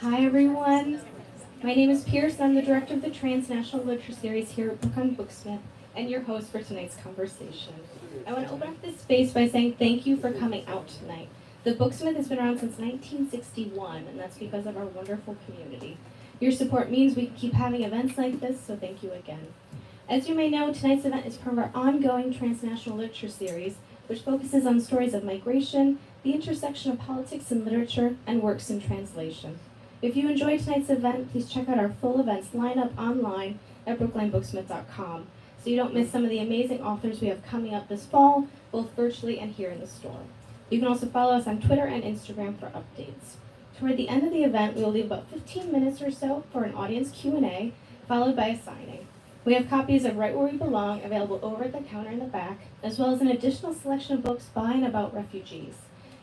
Hi everyone, my name is Pierce and I'm the director of the Transnational Literature Series here at Brookline Booksmith and your host for tonight's conversation. I want to open up this space by saying thank you for coming out tonight. The Booksmith has been around since 1961 and that's because of our wonderful community. Your support means we can keep having events like this, so thank you again. As you may know, tonight's event is part of our ongoing Transnational Literature Series, which focuses on stories of migration, the intersection of politics and literature, and works in translation. If you enjoyed tonight's event, please check out our full events lineup online at brooklinebooksmith.com so you don't miss some of the amazing authors we have coming up this fall, both virtually and here in the store. You can also follow us on Twitter and Instagram for updates. Toward the end of the event, we will leave about 15 minutes or so for an audience Q&A, followed by a signing. We have copies of Right Where We Belong available over at the counter in the back, as well as an additional selection of books by and about refugees.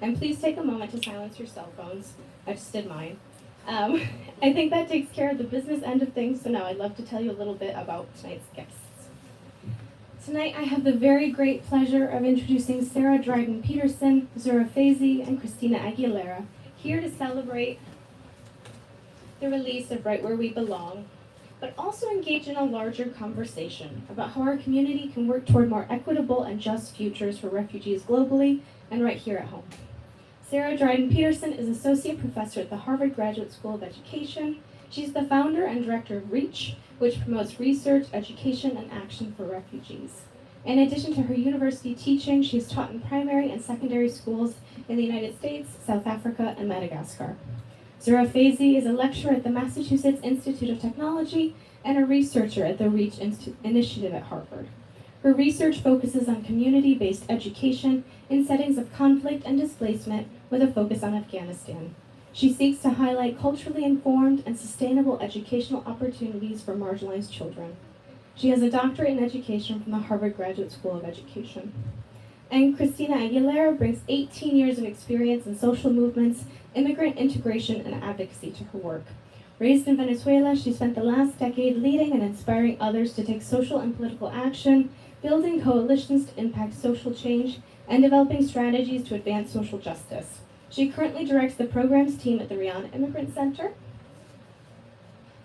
And please take a moment to silence your cell phones. I just did mine. I think that takes care of the business end of things, so now I'd love to tell you a little bit about tonight's guests. Tonight I have the very great pleasure of introducing Sarah Dryden-Peterson, Zuhra Faizi, and Cristina Aguilera, here to celebrate the release of Right Where We Belong, but also engage in a larger conversation about how our community can work toward more equitable and just futures for refugees globally and right here at home. Sarah Dryden-Peterson is Associate Professor at the Harvard Graduate School of Education. She's the founder and director of REACH, which promotes research, education, and action for refugees. In addition to her university teaching, she's taught in primary and secondary schools in the United States, South Africa, and Madagascar. Zuhra Faizi is a lecturer at the Massachusetts Institute of Technology and a researcher at the REACH Initiative at Harvard. Her research focuses on community-based education in settings of conflict and displacement with a focus on Afghanistan. She seeks to highlight culturally informed and sustainable educational opportunities for marginalized children. She has a doctorate in education from the Harvard Graduate School of Education. And Cristina Aguilera brings 18 years of experience in social movements, immigrant integration, and advocacy to her work. Raised in Venezuela, she spent the last decade leading and inspiring others to take social and political action, building coalitions to impact social change, and developing strategies to advance social justice. She currently directs the programs team at the Rihanna Immigrant Center.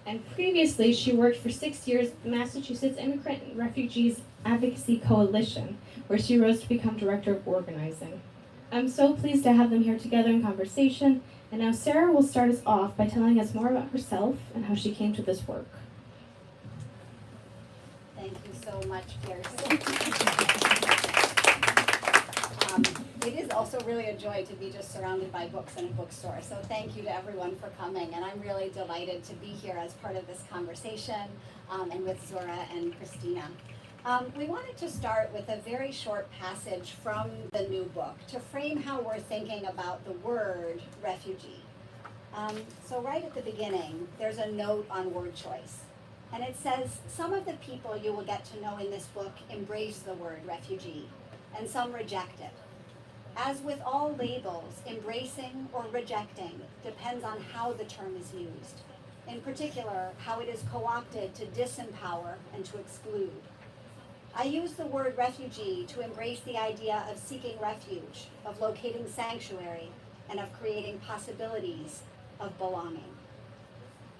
And previously, she worked for 6 years at the Massachusetts Immigrant and Refugees Advocacy Coalition, where she rose to become director of organizing. I'm so pleased to have them here together in conversation. And now Sarah will start us off by telling us more about herself and how she came to this work. Thank you so much, Pierce. It is also really a joy to be just surrounded by books in a bookstore. So thank you to everyone for coming. And I'm really delighted to be here as part of this conversation and with Zuhra and Cristina. We wanted to start with a very short passage from the new book to frame how we're thinking about the word refugee. So right at the beginning, there's a note on word choice. And it says, some of the people you will get to know in this book embrace the word refugee, and some reject it. As with all labels, embracing or rejecting depends on how the term is used. In particular, how it is co-opted to disempower and to exclude. I use the word refugee to embrace the idea of seeking refuge, of locating sanctuary, and of creating possibilities of belonging.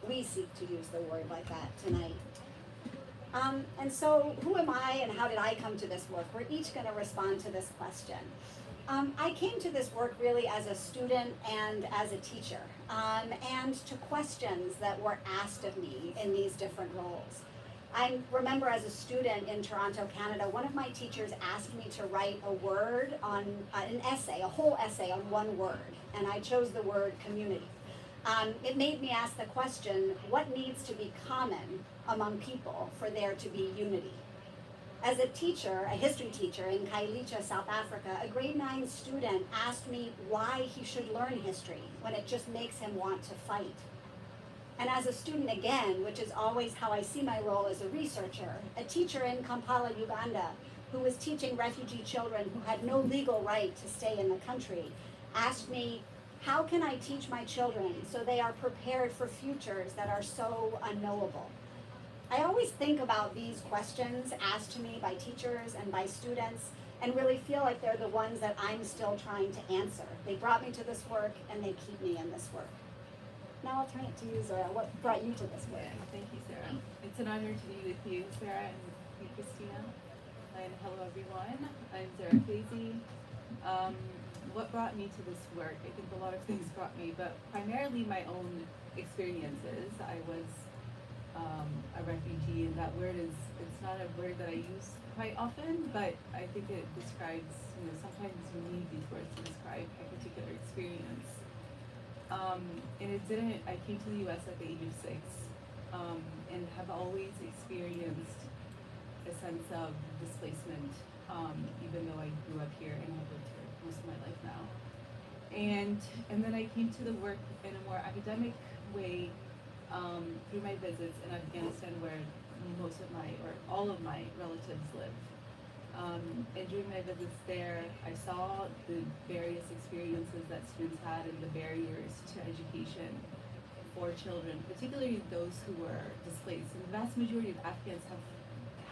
We seek to use the word like that tonight. And so who am I and how did I come to this work? We're each going to respond to this question. I came to this work really as a student and as a teacher, and to questions that were asked of me in these different roles. I remember as a student in Toronto, Canada, one of my teachers asked me to write a word on an essay, a whole essay on one word, and I chose the word community. It made me ask the question, what needs to be common among people for there to be unity? As a teacher, a history teacher in Kailicha, South Africa, a grade 9 student asked me why he should learn history when it just makes him want to fight. And as a student again, which is always how I see my role as a researcher, a teacher in Kampala, Uganda, who was teaching refugee children who had no legal right to stay in the country, asked me, how can I teach my children so they are prepared for futures that are so unknowable? I always think about these questions asked to me by teachers and by students and really feel like they're the ones that I'm still trying to answer. They brought me to this work and they keep me in this work. now I'll turn it to you, Zuhra. What brought you to this work? Thank you, Sarah. It's an honor to be with you, Sarah, and with you, Cristina. And hello, everyone. I'm Zuhra Faizi. What brought me to this work? I think a lot of things brought me, but primarily my own experiences. I was a refugee, and that word it's not a word that I use quite often, but I think it describes, sometimes you need these words to describe a particular experience. And I came to the US at the age of 6, and have always experienced a sense of displacement, even though I grew up here and have lived here most of my life now. And then I came to the work in a more academic way, through my visits in Afghanistan, where most of or all of my relatives live. And during my visits there, I saw the various experiences that students had and the barriers to education for children, particularly those who were displaced. And the vast majority of Afghans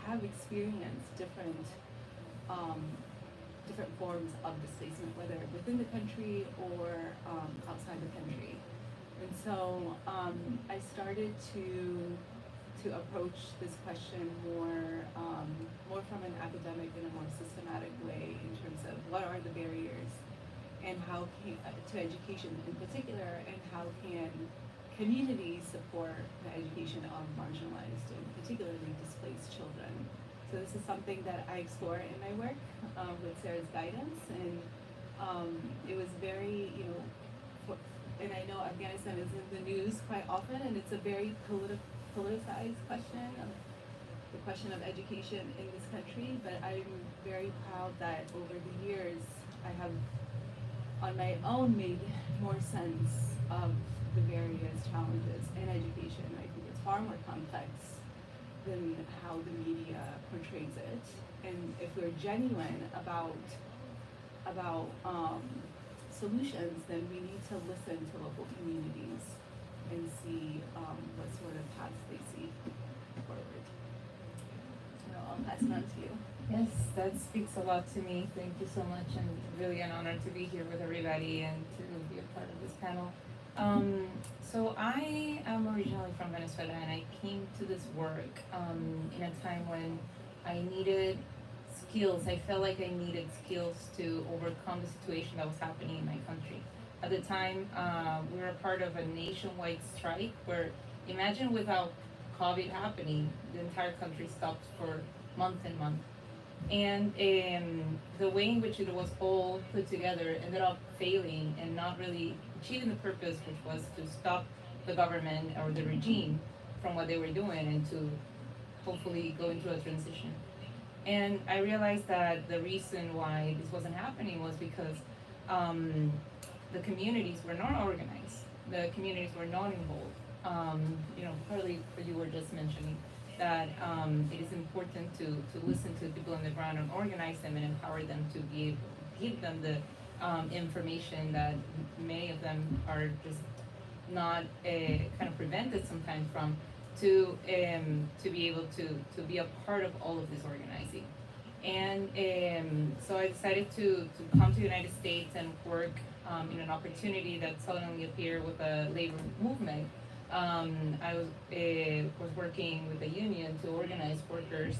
have experienced different forms of displacement, whether within the country or outside the country. And so I started to approach this question more from an academic and a more systematic way in terms of what are the barriers and how to education in particular, and how can communities support the education of marginalized and particularly displaced children. So this is something that I explore in my work with Sarah's guidance, and it was very, and I know Afghanistan is in the news quite often, and it's a very politicized question, the question of education in this country, but I'm very proud that over the years I have on my own made more sense of the various challenges in education. I think it's far more complex than how the media portrays it. And if we're genuine about solutions, then we need to listen to local communities and see what sort of paths they see forward. So I'll pass it on to you. Yes, that speaks a lot to me. Thank you so much, and really an honor to be here with everybody and to be a part of this panel. So I am originally from Venezuela, and I came to this work in a time when I needed skills. I felt like I needed skills to overcome the situation that was happening in my country. At the time, we were part of a nationwide strike where, imagine without COVID happening, the entire country stopped for months and months. And the way in which it was all put together ended up failing and not really achieving the purpose, which was to stop the government or the regime from what they were doing and to hopefully go into a transition. And I realized that the reason why this wasn't happening was because the communities were not organized. The communities were not involved. Partly what you were just mentioning, that it is important to listen to people on the ground and organize them and empower them to be able to give them the information that many of them are just not kind of prevented sometimes from, to be able to be a part of all of this organizing. And so I decided to come to the United States and work in an opportunity that suddenly appeared with the labor movement. I was working with a union to organize workers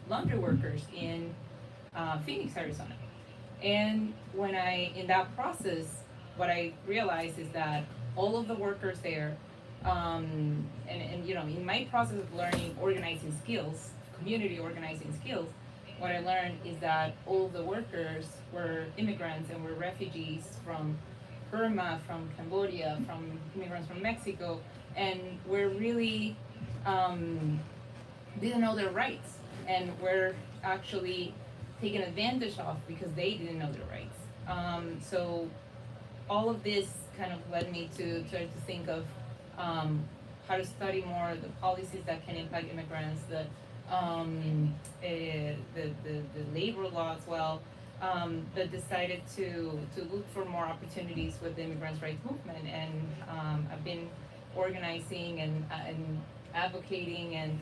laundry workers in Phoenix, Arizona. And in that process, what I realized is that all of the workers there, in my process of learning organizing skills, community organizing skills, what I learned is that all of the workers were immigrants and were refugees from Burma, from Cambodia, from immigrants from Mexico, and were really didn't know their rights and were actually taken advantage of because they didn't know their rights. So all of this kind of led me to try to think of how to study more the policies that can impact immigrants, the labor law as well, but decided to look for more opportunities with the immigrants' rights movement. And I've been organizing and advocating and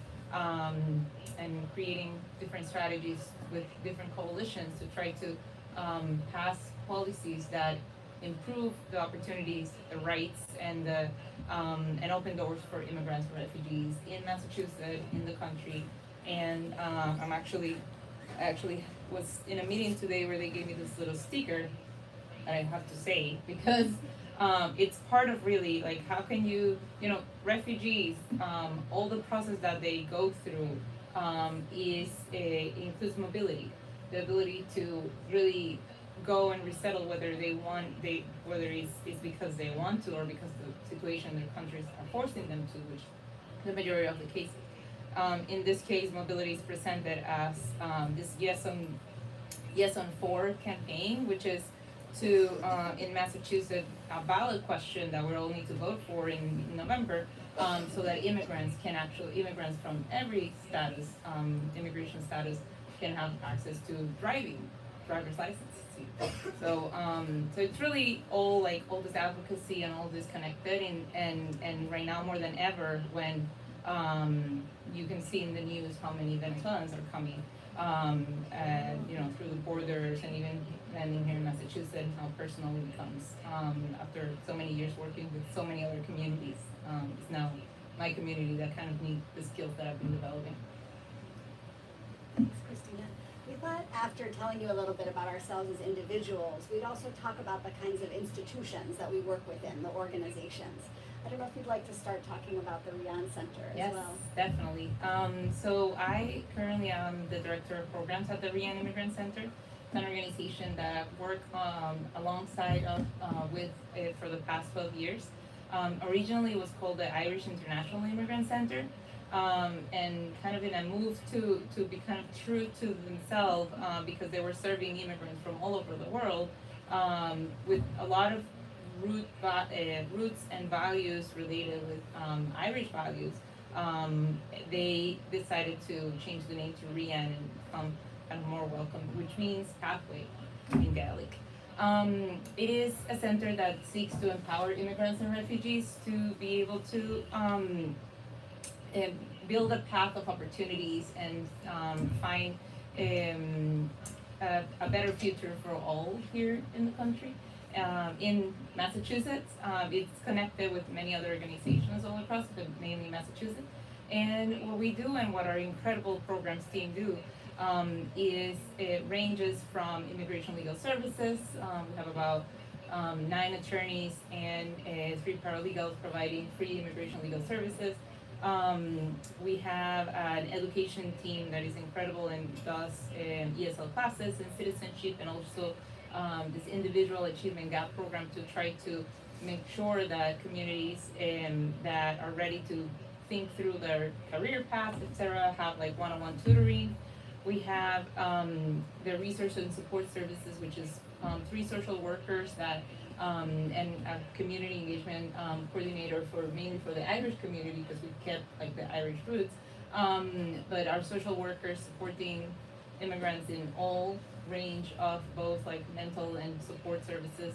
creating different strategies with different coalitions to try to pass policies that improve the opportunities, the rights, and open doors for immigrants and refugees in Massachusetts, in the country. And I'm actually was in a meeting today where they gave me this little sticker that I have to say because it's part of really like how can you refugees, all the process that they go through includes mobility, the ability to really go and resettle whether it's because they want to or because the situation their countries are forcing them to, which the majority of the cases. In this case, mobility is presented as this Yes on 4 campaign, which is to in Massachusetts a ballot question that we're all need to vote for in November, so that immigrants from every status, immigration status, can have access to driver's license. So it's really all this advocacy and all this connected, and right now more than ever when you can see in the news how many Venezuelans are coming, through the borders and even landing here in Massachusetts, how personal it becomes after so many years working with so many other communities. It's now my community that kind of needs the skills that I've been developing. Thanks, Cristina. We thought after telling you a little bit about ourselves as individuals, we'd also talk about the kinds of institutions that we work within, the organizations. I don't know if you'd like to start talking about the Rian Center as well. Yes, definitely. So I currently am the director of programs at the Rian Immigrant Center. It's an organization that I've worked alongside with for the past 12 years. Originally it was called the Irish International Immigrant Center. And kind of in a move to be kind of true to themselves because they were serving immigrants from all over the world with a lot of roots and values related with Irish values. They decided to change the name to Rian and become kind of more welcome, which means pathway in Gaelic. It is a center that seeks to empower immigrants and refugees to be able to build a path of opportunities and find a better future for all here in the country. In Massachusetts, it's connected with many other organizations all across, but mainly Massachusetts. And what we do and what our incredible programs team do is it ranges from immigration legal services. We have about 9 attorneys and 3 paralegals providing free immigration legal services. We have an education team that is incredible and does ESL classes and citizenship, and also this individual achievement gap program to try to make sure that communities that are ready to think through their career path, etc., have like one-on-one tutoring. We have the resource and support services, which is 3 social workers that and a community engagement coordinator mainly for the Irish community because we kept like the Irish roots. But our social workers supporting immigrants in all range of both like mental and support services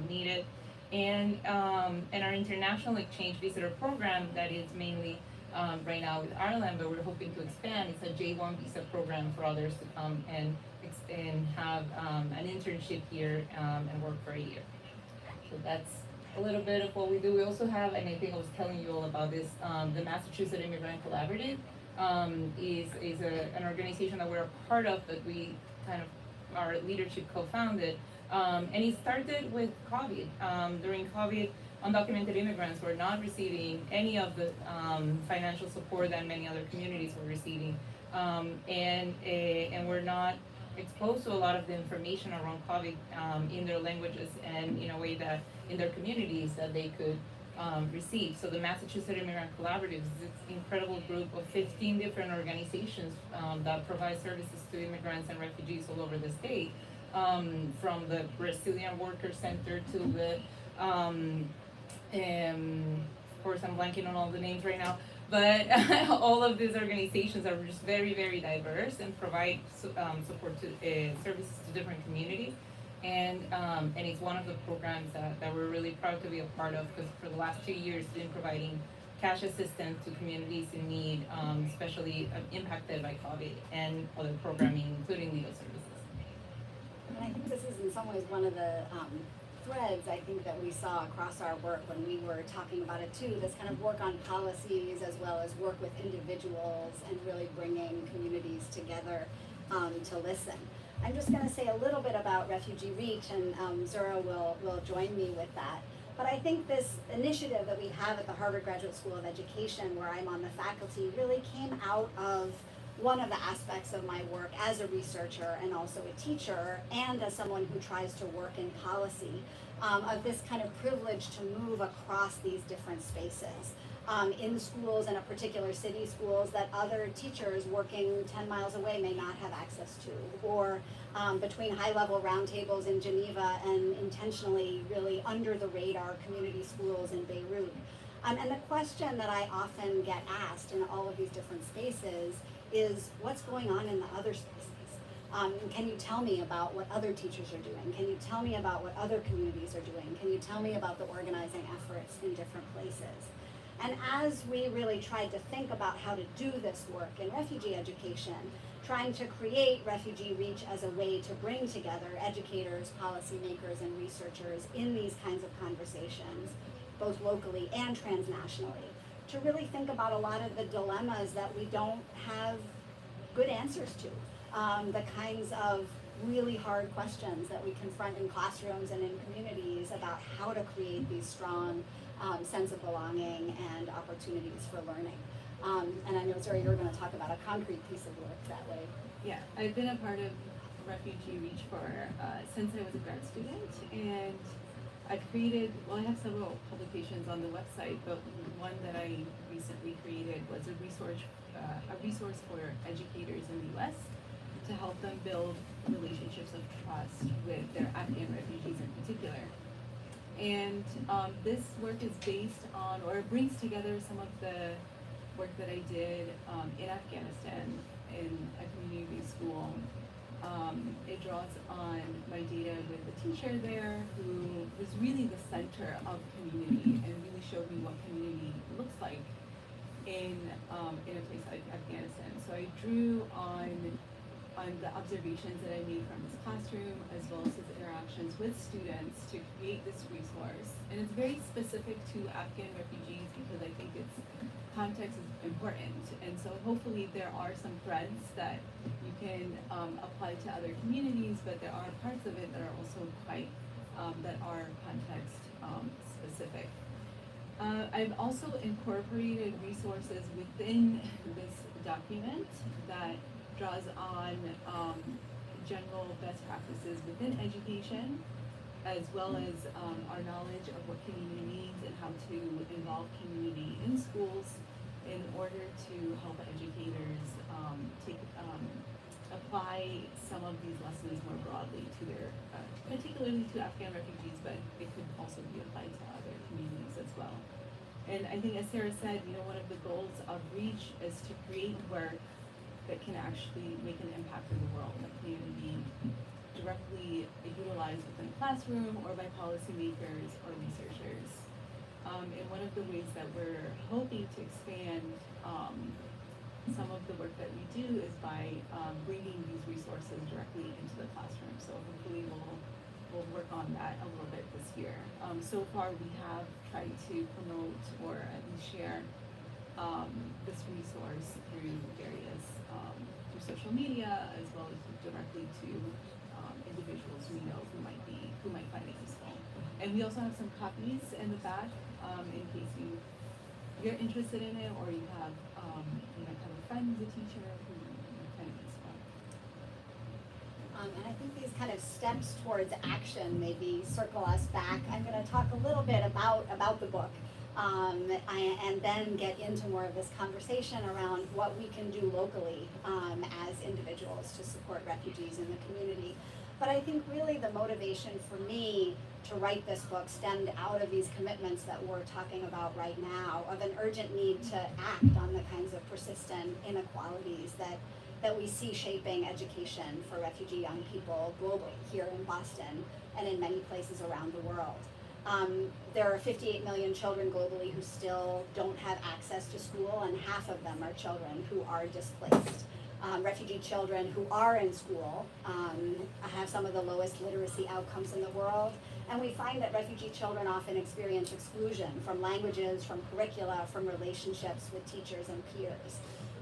needed, and our international exchange visitor program that is mainly right now with Ireland, but we're hoping to expand. It's a J1 visa program for others to come and have an internship here and work for a year. So that's a little bit of what we do. We also have, and I think I was telling you all about this, the Massachusetts Immigrant Collaborative is an organization that we're a part of, that we kind of, our leadership co-founded. And it started with COVID. During COVID, undocumented immigrants were not receiving any of the financial support that many other communities were receiving. And we're not exposed to a lot of the information around COVID in their languages and in a way that in their communities that they could receive. So the Massachusetts Immigrant Collaborative is this incredible group of 15 different organizations that provide services to immigrants and refugees all over the state, from the Brazilian Worker Center to the, of course I'm blanking on all the names right now, but all of these organizations are just very, very diverse and provide support to services to different communities. And it's one of the programs that we're really proud to be a part of, because for the last 2 years we've been providing cash assistance to communities in need, especially impacted by COVID, and other programming, including legal services. And I think this is in some ways one of the threads I think that we saw across our work when we were talking about it too, this kind of work on policies as well as work with individuals and really bringing communities together to listen. I'm just going to say a little bit about Refugee Reach, and Zuhra will join me with that. But I think this initiative that we have at the Harvard Graduate School of Education, where I'm on the faculty, really came out of one of the aspects of my work as a researcher and also a teacher and as someone who tries to work in policy, of this kind of privilege to move across these different spaces in schools, in a particular city schools that other teachers working 10 miles away may not have access to, or between high-level roundtables in Geneva and intentionally really under the radar community schools in Beirut. And the question that I often get asked in all of these different spaces is, what's going on in the other spaces? Can you tell me about what other teachers are doing? Can you tell me about what other communities are doing? Can you tell me about the organizing efforts in different places? And as we really tried to think about how to do this work in refugee education, trying to create Refugee Reach as a way to bring together educators, policymakers, and researchers in these kinds of conversations, both locally and transnationally, to really think about a lot of the dilemmas that we don't have good answers to, the kinds of really hard questions that we confront in classrooms and in communities about how to create these strong sense of belonging and opportunities for learning. And I know, Zuhra, you're going to talk about a concrete piece of work that way. Yeah, I've been a part of Refugee Reach for since I was a grad student, and I've created, well, I have several publications on the website, but one that I recently created was a resource for educators in the U.S. to help them build relationships of trust with their Afghan refugees in particular. And this work is based on, or it brings together some of the work that I did in Afghanistan in a community school. It draws on my data with the teacher there who was really the center of community and really showed me what community looks like in a place like Afghanistan. So I drew on the observations that I made from this classroom as well as his interactions with students to create this resource. And it's very specific to Afghan refugees because I think its context is important. And so hopefully there are some threads that you can apply to other communities, but there are parts of it that are also quite, that are context specific. I've also incorporated resources within this document that draws on general best practices within education, as well as our knowledge of what community means and how to involve community in schools in order to help educators apply some of these lessons more broadly to their, particularly to Afghan refugees, but it could also be applied to other communities as well. And I think, as Sarah said, one of the goals of Reach is to create work that can actually make an impact in the world, that can be directly utilized within the classroom or by policymakers or researchers. And one of the ways that we're hoping to expand some of the work that we do is by bringing these resources directly into the classroom. So hopefully we'll work on that a little bit this year. So far we have tried to promote or at least share this resource through various through social media as well as directly to individuals we know who might find it useful. And we also have some copies in the back in case you're interested in it, or you have you might have a friend who's a teacher who might find it useful. And I think these kind of steps towards action maybe circle us back. I'm going to talk a little bit about the book. And then get into more of this conversation around what we can do locally as individuals to support refugees in the community. But I think really the motivation for me to write this book stemmed out of these commitments that we're talking about right now, of an urgent need to act on the kinds of persistent inequalities that we see shaping education for refugee young people globally, here in Boston and in many places around the world. There are 58 million children globally who still don't have access to school, and half of them are children who are displaced. Refugee children who are in school have some of the lowest literacy outcomes in the world, And we find that refugee children often experience exclusion from languages, from curricula, from relationships with teachers and peers.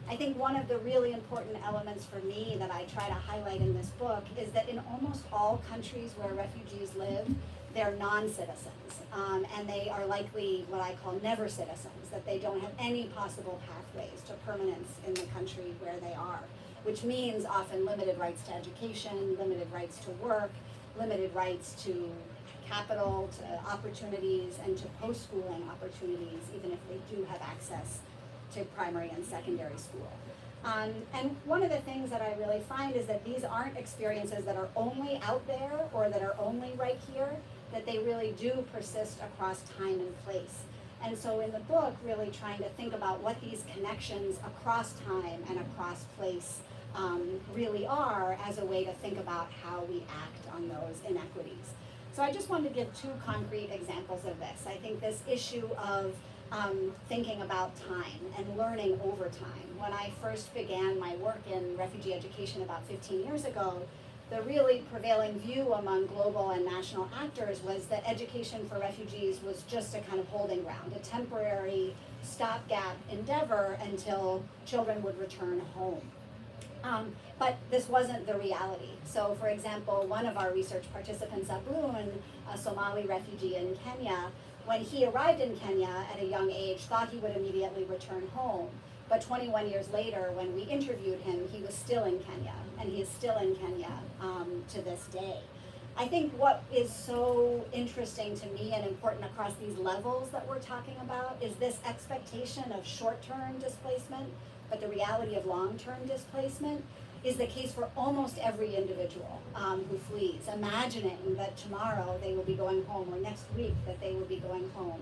I think one of the really important elements for me that I try to highlight in this book is that in almost all countries where refugees live, they're non-citizens, and they are likely what I call never citizens, that they don't have any possible pathways to permanence in the country where they are, which means often limited rights to education, limited rights to work, limited rights to capital, to opportunities, and to post-schooling opportunities, even if they do have access to primary and secondary school. And one of the things that I really find is that these aren't experiences that are only out there or that are only right here, that they really do persist across time and place. And so in the book, really trying to think about what these connections across time and across place really are as a way to think about how we act on those inequities. So I just wanted to give two concrete examples of this. I think this issue of thinking about time and learning over time. When I first began my work in refugee education about 15 years ago, the really prevailing view among global and national actors was that education for refugees was just a kind of holding ground, a temporary stopgap endeavor until children would return home. But this wasn't the reality. So for example, one of our research participants, Abloon, a Somali refugee in Kenya, when he arrived in Kenya at a young age, thought he would immediately return home. But 21 years later, when we interviewed him, he was still in Kenya, and he is still in Kenya to this day. I think what is so interesting to me and important across these levels that we're talking about is this expectation of short-term displacement, but the reality of long-term displacement is the case for almost every individual who flees, imagining that tomorrow they will be going home or next week that they will be going home.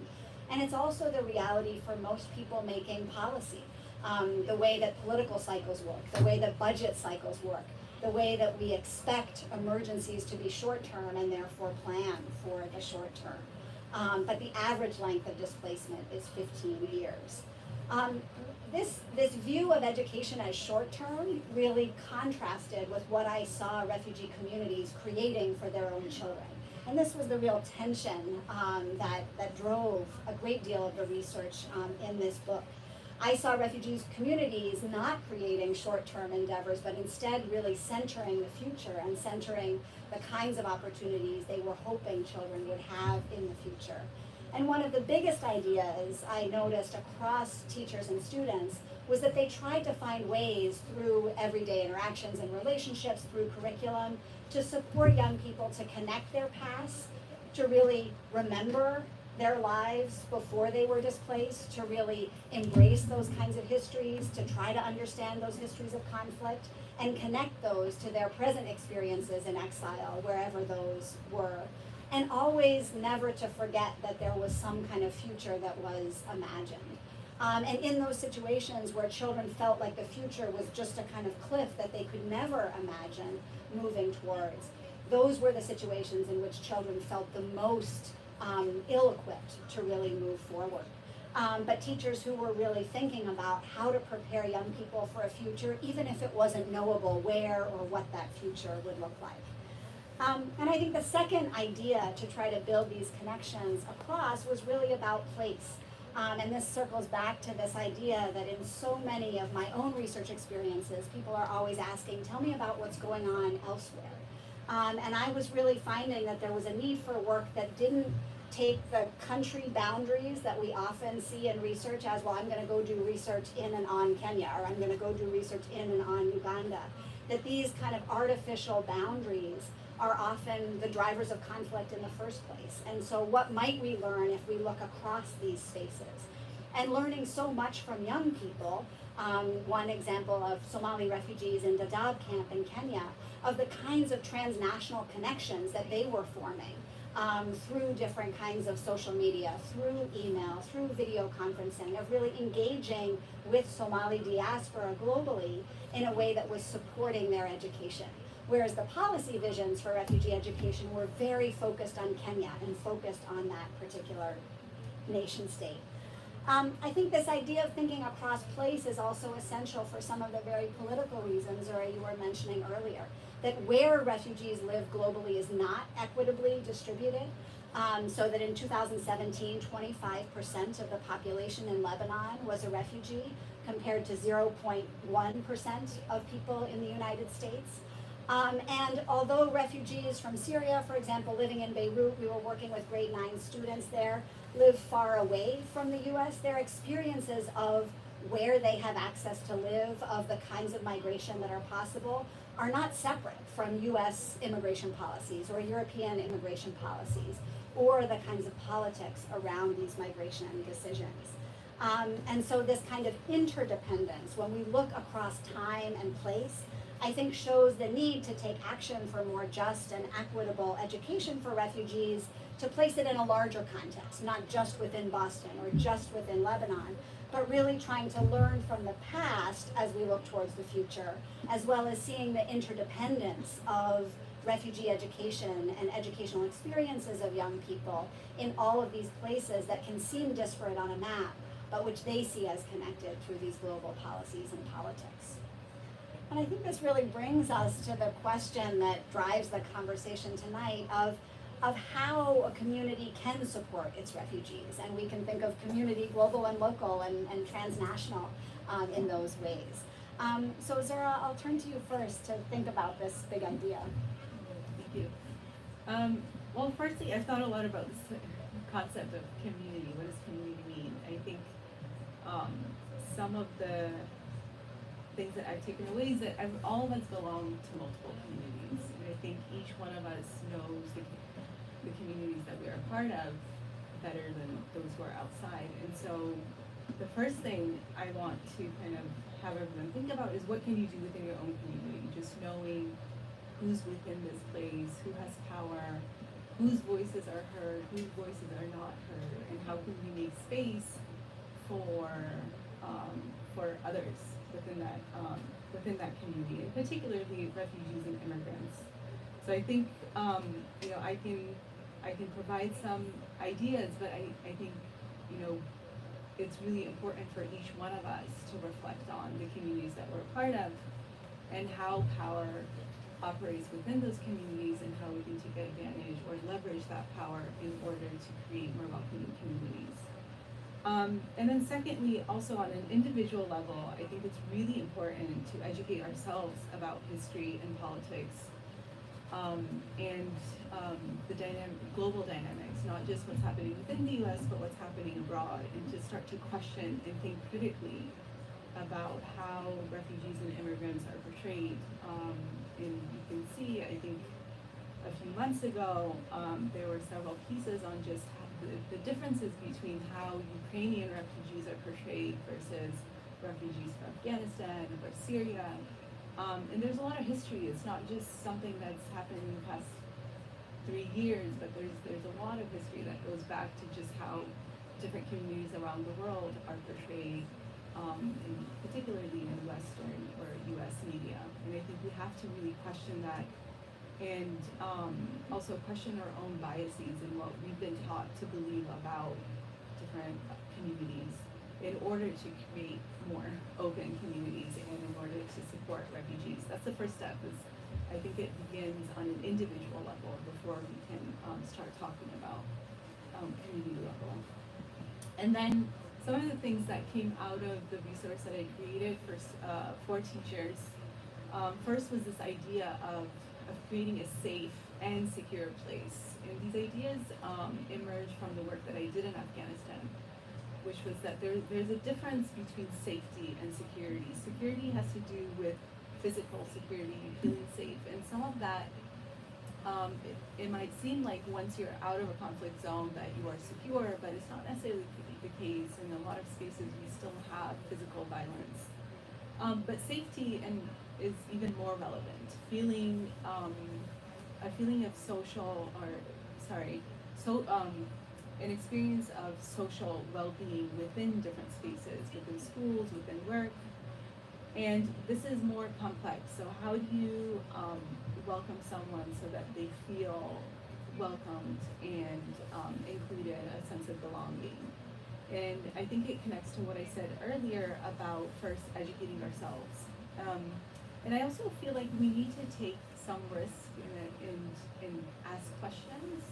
And it's also the reality for most people making policy, the way that political cycles work, the way that budget cycles work, the way that we expect emergencies to be short-term and therefore plan for the short term. But the average length of displacement is 15 years. This view of education as short-term really contrasted with what I saw refugee communities creating for their own children. And this was the real tension that drove a great deal of the research in this book. I saw refugees communities not creating short-term endeavors, but instead really centering the future and centering the kinds of opportunities they were hoping children would have in the future. And one of the biggest ideas I noticed across teachers and students was that they tried to find ways through everyday interactions and relationships, through curriculum, to support young people to connect their past, to really remember their lives before they were displaced, to really embrace those kinds of histories, to try to understand those histories of conflict, and connect those to their present experiences in exile, wherever those were. And always never to forget that there was some kind of future that was imagined. And in those situations where children felt like the future was just a kind of cliff that they could never imagine moving towards, those were the situations in which children felt the most ill-equipped to really move forward. But teachers who were really thinking about how to prepare young people for a future, even if it wasn't knowable where or what that future would look like. And I think the second idea to try to build these connections across was really about place. And this circles back to this idea that in so many of my own research experiences, people are always asking, tell me about what's going on elsewhere. And I was really finding that there was a need for work that didn't take the country boundaries that we often see in research as, well, I'm going to go do research in and on Kenya, or I'm going to go do research in and on Uganda. That these kind of artificial boundaries are often the drivers of conflict in the first place. And so what might we learn if we look across these spaces? And learning so much from young people, one example of Somali refugees in Dadaab camp in Kenya, of the kinds of transnational connections that they were forming through different kinds of social media, through email, through video conferencing, of really engaging with Somali diaspora globally in a way that was supporting their education. Whereas the policy visions for refugee education were very focused on Kenya and focused on that particular nation state. I think this idea of thinking across place is also essential for some of the very political reasons, Zuhra, you were mentioning earlier, that where refugees live globally is not equitably distributed. So that in 2017, 25% of the population in Lebanon was a refugee, compared to 0.1% of people in the United States. And although refugees from Syria, for example, living in Beirut, we were working with grade 9 students there, live far away from the US, their experiences of where they have access to live, of the kinds of migration that are possible, are not separate from US immigration policies or European immigration policies, or the kinds of politics around these migration decisions. And so this kind of interdependence, when we look across time and place, I think shows the need to take action for more just and equitable education for refugees, to place it in a larger context, not just within Boston or just within Lebanon, but really trying to learn from the past as we look towards the future, as well as seeing the interdependence of refugee education and educational experiences of young people in all of these places that can seem disparate on a map, but which they see as connected through these global policies and politics. And I think this really brings us to the question that drives the conversation tonight of how a community can support its refugees. And we can think of community, global and local and transnational in those ways. So Zuhra, I'll turn to you first to think about this big idea. Thank you. Well, firstly, I've thought a lot about this concept of community. What does community mean? I think some of the things that I've taken away is that all of us belong to multiple communities. And I think each one of us knows the communities that we are a part of better than those who are outside. And so the first thing I want to kind of have everyone think about is, what can you do within your own community? Just knowing who's within this place, who has power, whose voices are heard, whose voices are not heard, and how can we make space for others within that community, and particularly refugees and immigrants. So I think I can provide some ideas, but I think it's really important for each one of us to reflect on the communities that we're a part of, and how power operates within those communities, and how we can take advantage or leverage that power in order to create more welcoming communities. And then secondly, also on an individual level, I think it's really important to educate ourselves about history and politics, and the global dynamics, not just what's happening within the US, but what's happening abroad, and to start to question and think critically about how refugees and immigrants are portrayed. And you can see, I think a few months ago, there were several pieces on just the differences between how Ukrainian refugees are portrayed versus refugees from Afghanistan or Syria. And there's a lot of history. It's not just something that's happened in the past 3 years, but there's a lot of history that goes back to just how different communities around the world are portrayed, particularly in Western or US media. And I think we have to really question that, and also question our own biases and what we've been taught to believe about different communities, in order to create more open communities and in order to support refugees. That's the first step. I think it begins on an individual level before we can start talking about community level. And then some of the things that came out of the resource that I created for teachers, first was this idea of creating a safe and secure place. And these ideas emerged from the work that I did in Afghanistan, which was that there's a difference between safety and security. Security has to do with physical security, feeling safe, and some of that, it might seem like once you're out of a conflict zone that you are secure, but it's not necessarily the case. In a lot of spaces, we still have physical violence. But safety is even more relevant. A feeling of an experience of social well-being within different spaces, within schools, within work. And this is more complex. So how do you welcome someone so that they feel welcomed and included, a sense of belonging? And I think it connects to what I said earlier about first educating ourselves. And I also feel like we need to take some risk and ask questions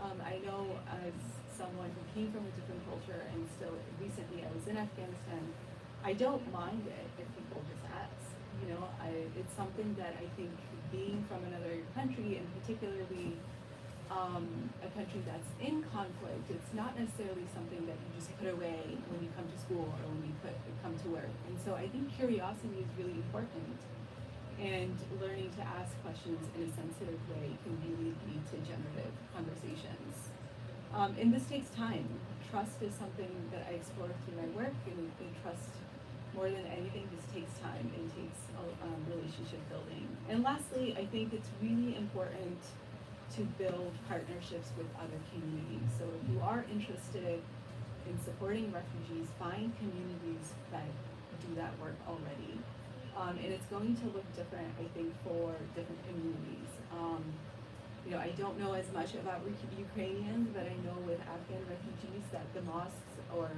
I know as someone who came from a different culture and still recently I was in Afghanistan, I don't mind it if people just ask. It's something that I think being from another country, and particularly a country that's in conflict, it's not necessarily something that you just put away when you come to school or when you come to work. And so I think curiosity is really important. And learning to ask questions in a sensitive way can really lead to generative conversations. And this takes time. Trust is something that I explore through my work, and trust, more than anything, just takes time and takes relationship building. And lastly, I think it's really important to build partnerships with other communities. So if you are interested in supporting refugees, find communities that do that work already. And it's going to look different, I think, for different communities. I don't know as much about Ukrainians, but I know with Afghan refugees that the mosques or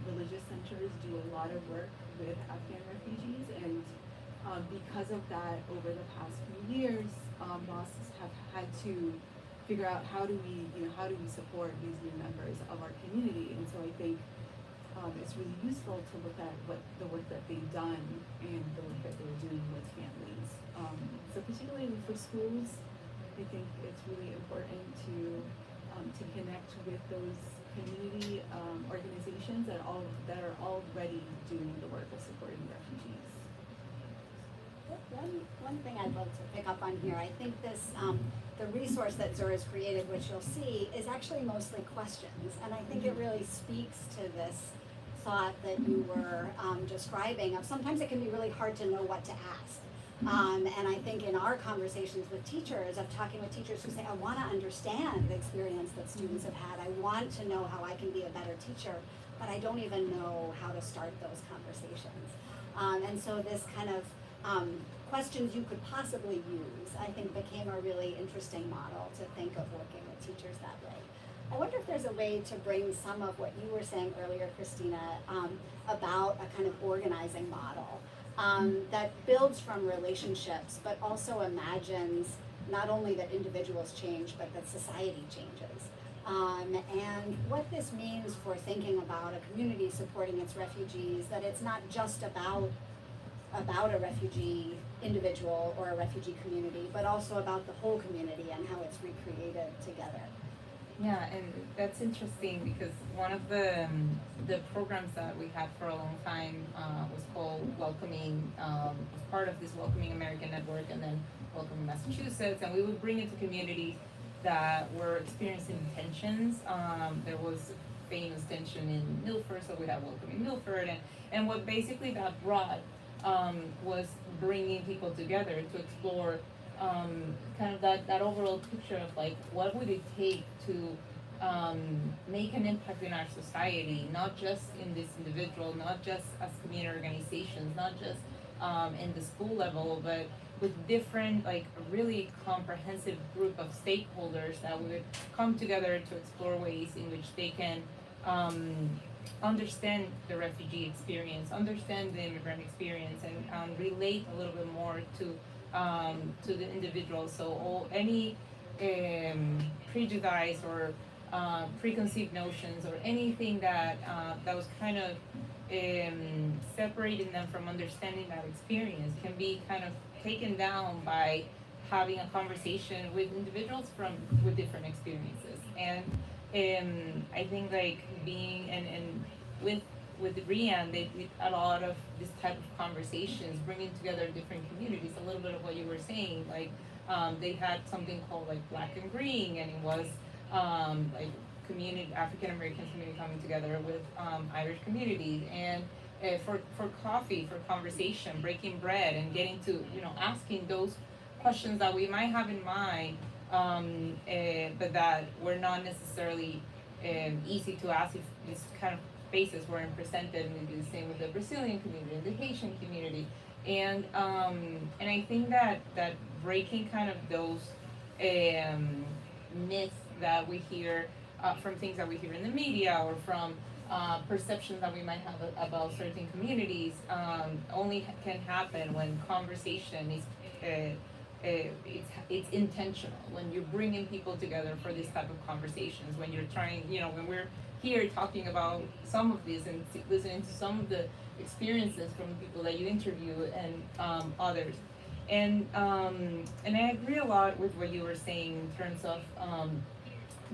religious centers do a lot of work with Afghan refugees. And because of that, over the past few years, mosques have had to figure out how do we support these new members of our community. And so I think it's really useful to look at what the work that they've done and the work that they're doing with families. So particularly for schools, I think it's really important to connect with those community organizations that are already doing the work of supporting refugees. One thing I'd love to pick up on here, I think this, the resource that Zuhra's created, which you'll see, is actually mostly questions. And I think it really speaks to this thought that you were describing of sometimes it can be really hard to know what to ask. And I think in our conversations with teachers, of talking with teachers who say, I want to understand the experience that students have had. I want to know how I can be a better teacher, but I don't even know how to start those conversations. And so this kind of questions you could possibly use, I think became a really interesting model to think of working with teachers that way. I wonder if there's a way to bring some of what you were saying earlier, Cristina, about a kind of organizing model that builds from relationships, but also imagines not only that individuals change, but that society changes. And what this means for thinking about a community supporting its refugees, that it's not just about a refugee individual or a refugee community, but also about the whole community and how it's recreated together. Yeah, and that's interesting because one of the programs that we had for a long time was called Welcoming, was part of this Welcoming American Network, and then Welcoming Massachusetts, and we would bring into communities that were experiencing tensions. There was famous tension in Milford, so we had Welcoming Milford, and what basically that brought was bringing people together to explore kind of that overall picture of like what would it take to make an impact in our society, not just in this individual, not just as community organizations, not just in the school level, but with different, like a really comprehensive group of stakeholders that would come together to explore ways in which they can understand the refugee experience, understand the immigrant experience, and relate a little bit more to the individual. So any prejudice or preconceived notions or anything that was kind of separating them from understanding that experience can be kind of taken down by having a conversation with individuals with different experiences. And I think like being and with Rian, they did a lot of this type of conversations, bringing together different communities. A little bit of what you were saying, like they had something called like Black and Green, and it was like African American community coming together with Irish communities, and for coffee, for conversation, breaking bread, and getting to asking those questions that we might have in mind, but that were not necessarily easy to ask if this kind of spaces weren't presented. Maybe the same with the Brazilian community and the Haitian community, and I think that breaking kind of those myths that we hear from things that we hear in the media or from perceptions that we might have about certain communities only can happen when conversation is it's intentional when you're bringing people together for this type of conversations, when you're trying, when we're here talking about some of this and listening to some of the experiences from people that you interview and others. And I agree a lot with what you were saying in terms of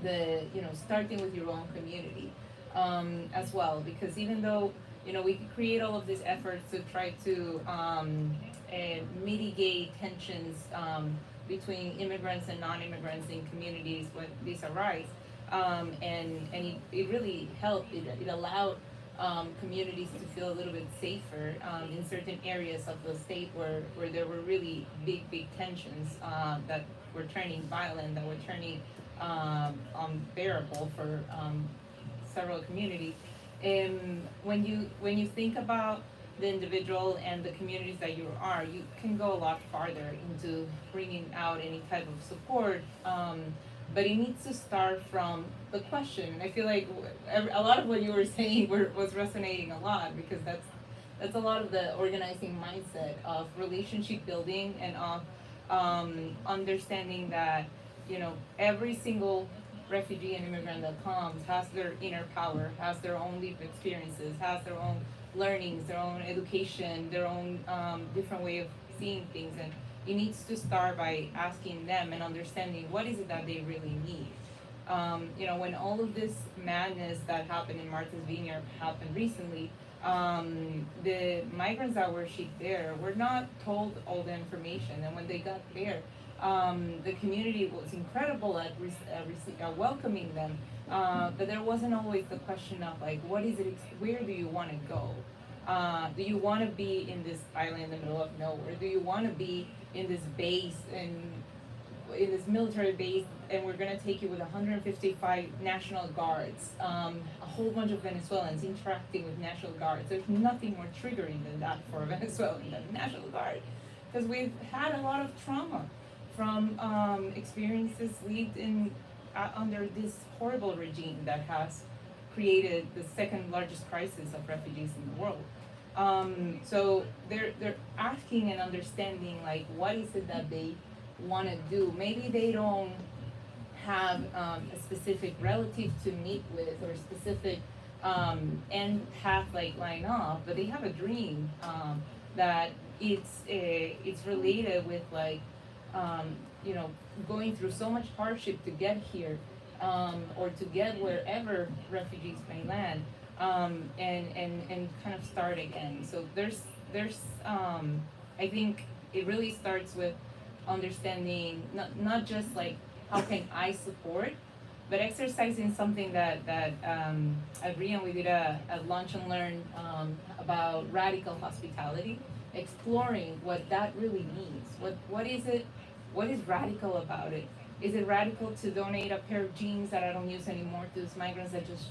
the starting with your own community as well, because even though we could create all of these efforts to try to mitigate tensions between immigrants and non-immigrants in communities when these arise, and it really helped. It allowed communities to feel a little bit safer in certain areas of the state where there were really big tensions that were turning violent, that were turning unbearable for several communities. When you think about the individual and the communities that you can go a lot farther into bringing out any type of support. But it needs to start from the question. And I feel like a lot of what you were saying was resonating a lot, because that's a lot of the organizing mindset of relationship building and of understanding that every single refugee and immigrant that comes has their inner power, has their own lived experiences, has their own learnings, their own education, their own different way of seeing things. And it needs to start by asking them and understanding what is it that they really need. When all of this madness that happened in Martha's Vineyard happened recently, the migrants that were shipped there were not told all the information. And when they got there, the community was incredible at welcoming them, but there wasn't always the question of like, what is it? Where do you want to go? Do you want to be in this island in the middle of nowhere? Do you want to be in this base in this military base, and we're gonna take you with 155 National Guards, a whole bunch of Venezuelans interacting with National Guards? There's nothing more triggering than that for a Venezuelan than National Guard, because we've had a lot of trauma from experiences lived in under this horrible regime that has created the second largest crisis of refugees in the world. So they're asking and understanding like, what is it that they want to do? Maybe they don't have a specific relative to meet with or a specific end path like line up, but they have a dream that it's related with like going through so much hardship to get here, or to get wherever refugees may land, and kind of start again. So there's I think it really starts with understanding not just like how can I support, but exercising something that at Rian we did a lunch and learn about radical hospitality, exploring what that really means. What is it? What is radical about it? Is it radical to donate a pair of jeans that I don't use anymore to these migrants that just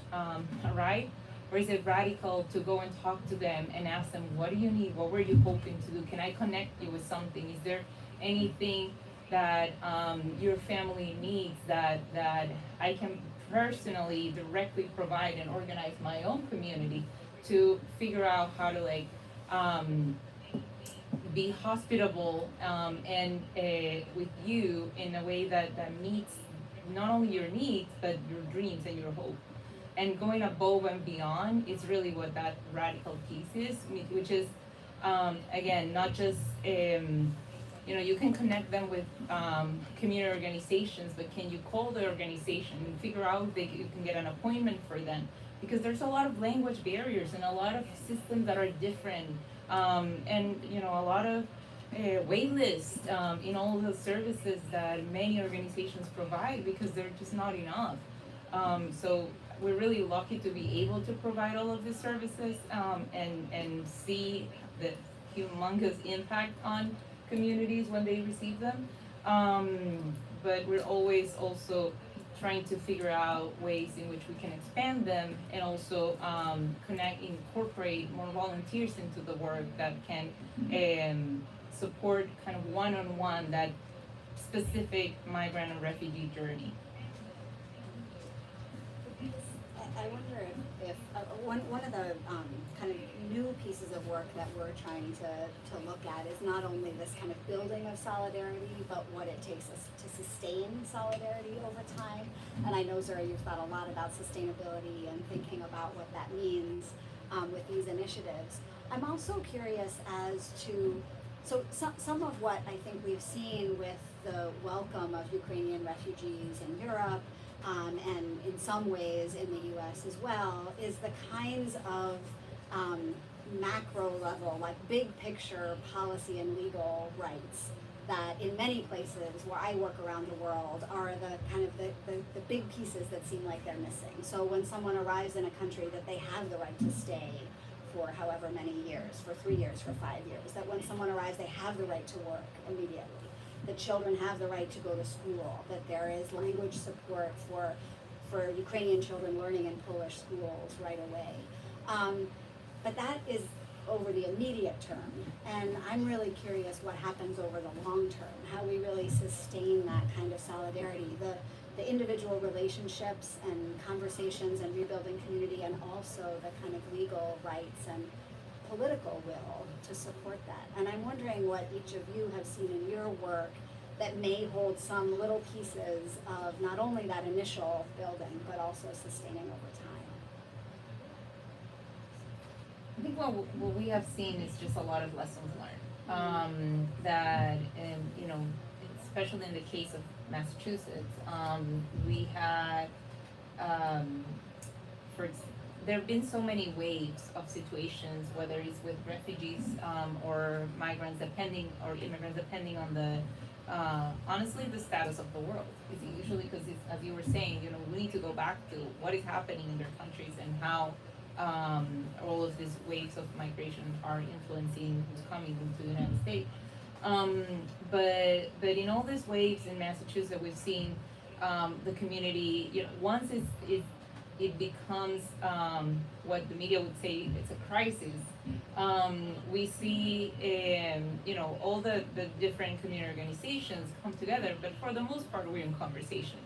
arrived? Or is it radical to go and talk to them and ask them, what do you need? What were you hoping to do? Can I connect you with something? Is there anything that your family needs that I can personally directly provide and organize my own community to figure out how to like be hospitable and with you in a way that meets not only your needs but your dreams and your hope. And going above and beyond is really what that radical piece is, which is again not just you can connect them with community organizations, but can you call the organization and figure out if you can get an appointment for them? Because there's a lot of language barriers and a lot of systems that are different, and a lot of wait lists in all the services that many organizations provide, because they're just not enough. So we're really lucky to be able to provide all of these services and see the humongous impact on communities when they receive them. But we're always also trying to figure out ways in which we can expand them and also incorporate more volunteers into the work that can support kind of one-on-one that specific migrant and refugee journey. I wonder if one of the kind of new pieces of work that we're trying to look at is not only this kind of building of solidarity, but what it takes us to sustain solidarity over time. And I know, Zuhra, you've thought a lot about sustainability and thinking about what that means with these initiatives. I'm also curious as to, some of what I think we've seen with the welcome of Ukrainian refugees in Europe, and in some ways in the US as well, is the kinds of macro level, like big picture policy and legal rights that in many places where I work around the world are the kind of the big pieces that seem like they're missing. So when someone arrives in a country, that they have the right to stay for however many years, for 3 years, for 5 years, that when someone arrives, they have the right to work immediately, that children have the right to go to school, that there is language support for Ukrainian children learning in Polish schools right away. But that is over the immediate term, and I'm really curious what happens over the long term, how we really sustain that kind of solidarity, the individual relationships and conversations and rebuilding community, and also the kind of legal rights and political will to support that. And I'm wondering what each of you have seen in your work that may hold some little pieces of not only that initial building, but also sustaining over time. I think what we have seen is just a lot of lessons learned. That, you know, especially in the case of Massachusetts, we had, there have been so many waves of situations, whether it's with refugees or migrants, depending, or immigrants, depending on the, honestly, the status of the world. It's usually because, as you were saying, you know, we need to go back to what is happening in their countries and how all of these waves of migration are influencing who's coming into the United States. But in all these waves in Massachusetts, we've seen the community, you know, once it becomes what the media would say it's a crisis, we see, you know, all the different community organizations come together, but for the most part, we're in conversation.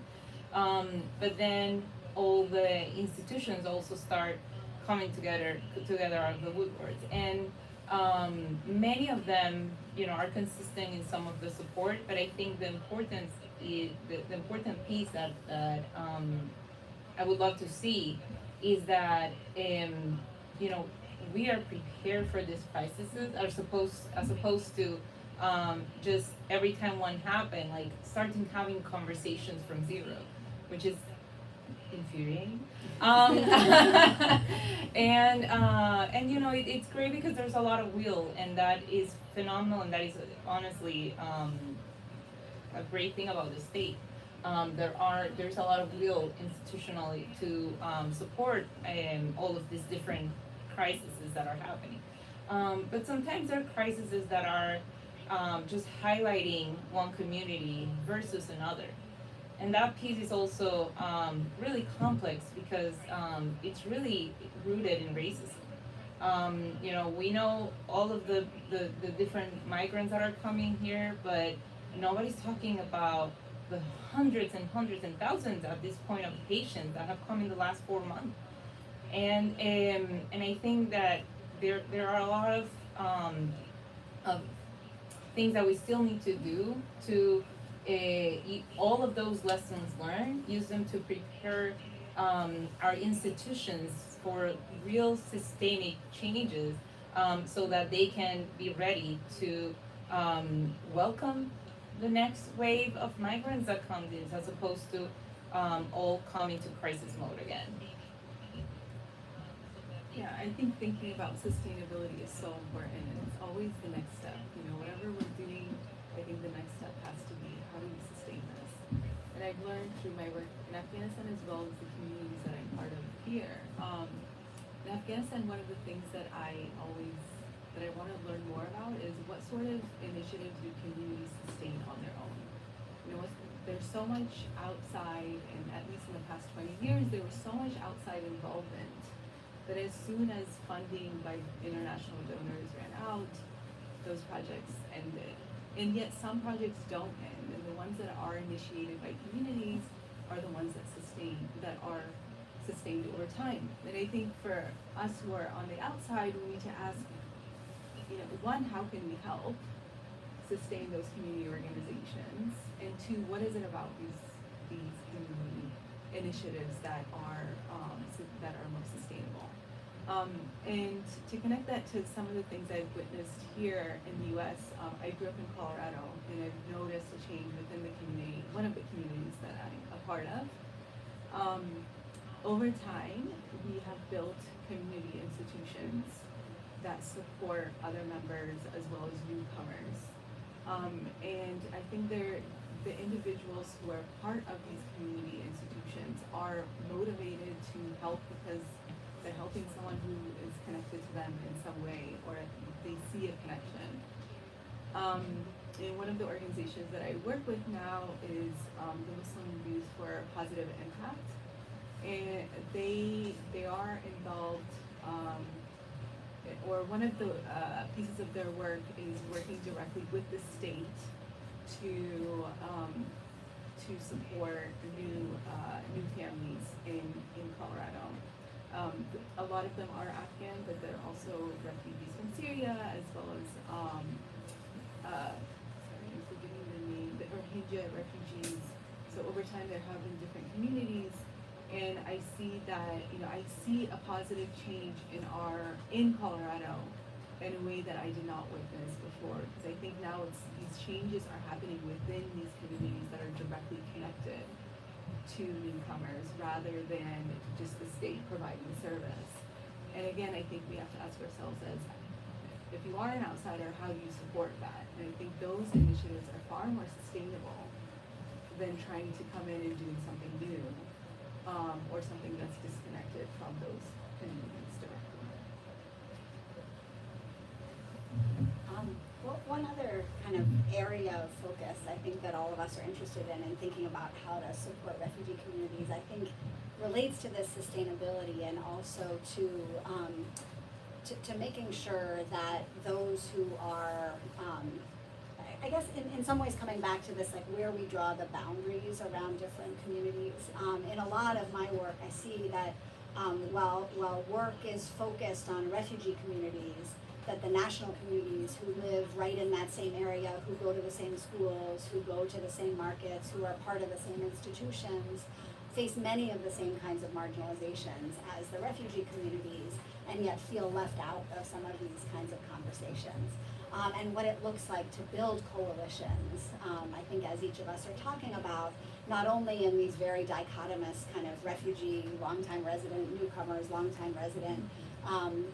But then all the institutions also start coming together out of the woodworks, and many of them, you know, are consistent in some of the support. But I think the importance is the important piece that I would love to see is that you know, we are prepared for these crises, as opposed to just every time one happen, like starting having conversations from zero, which is infuriating. And you know, it's great because there's a lot of will, and that is phenomenal, and that is honestly a great thing about the state. There's a lot of will institutionally to support all of these different crises that are happening. But sometimes there are crises that are just highlighting one community versus another. And that piece is also really complex because it's really rooted in racism. You know, we know all of the different migrants that are coming here, but nobody's talking about the hundreds and hundreds and thousands at this point of patients that have come in the last 4 months. And I think that there are a lot of things that we still need to do to all of those lessons learned, use them to prepare our institutions for real systemic changes, so that they can be ready to welcome the next wave of migrants that comes in, as opposed to all come into crisis mode again. Yeah, I think thinking about sustainability is so important, and it's always the next step. You know, whatever we're doing, I think the next step has to be, how do we sustain this? And I've learned through my work in Afghanistan, as well as the communities that I'm part of here. In Afghanistan, one of the things that I want to learn more about is what sort of initiatives do communities sustain on their own. You know, there's so much outside, and at least in the past 20 years, there was so much outside involvement that as soon as funding by international donors ran out, those projects ended. And yet some projects don't end, and the ones that are initiated by communities are the ones that sustain, that are sustained over time. And I think for us who are on the outside, we need to ask, one, how can we help sustain those community organizations? And two, what is it about these community initiatives that are more sustainable? And to connect that to some of the things I've witnessed here in the U.S., I grew up in Colorado, and I've noticed a change within the community, one of the communities that I'm a part of. Over time, we have built community institutions that support other members as well as newcomers. And I think the individuals who are part of these community institutions are motivated to help because they're helping someone who is connected to them in some way, or they see a connection. And one of the organizations that I work with now is the Muslim Youth for Positive Impact. And they are involved, or one of the pieces of their work is working directly with the state to support new families in Colorado. A lot of them are Afghan, but they're also refugees from Syria, as well as sorry, I'm forgetting the name, the Rohingya refugees. So over time, they're having different communities. And I see that, I see a positive change in Colorado in a way that I did not witness before. Because I think now these changes are happening within these communities that are directly connected to newcomers rather than just the state providing service. And again, I think we have to ask ourselves as, if you are an outsider, how do you support that? And I think those initiatives are far more sustainable than trying to come in and doing something new. Or something that's disconnected from those communities directly. One other kind of area of focus I think that all of us are interested in thinking about how to support refugee communities, I think relates to this sustainability and also to making sure that those who are I guess in some ways coming back to this, like where we draw the boundaries around different communities. In a lot of my work, I see that while work is focused on refugee communities, that the national communities who live right in that same area, who go to the same schools, who go to the same markets, who are part of the same institutions, face many of the same kinds of marginalizations as the refugee communities, and yet feel left out of some of these kinds of conversations. And what it looks like to build coalitions, I think as each of us are talking about, not only in these very dichotomous kind of refugee, longtime resident, newcomers, longtime resident,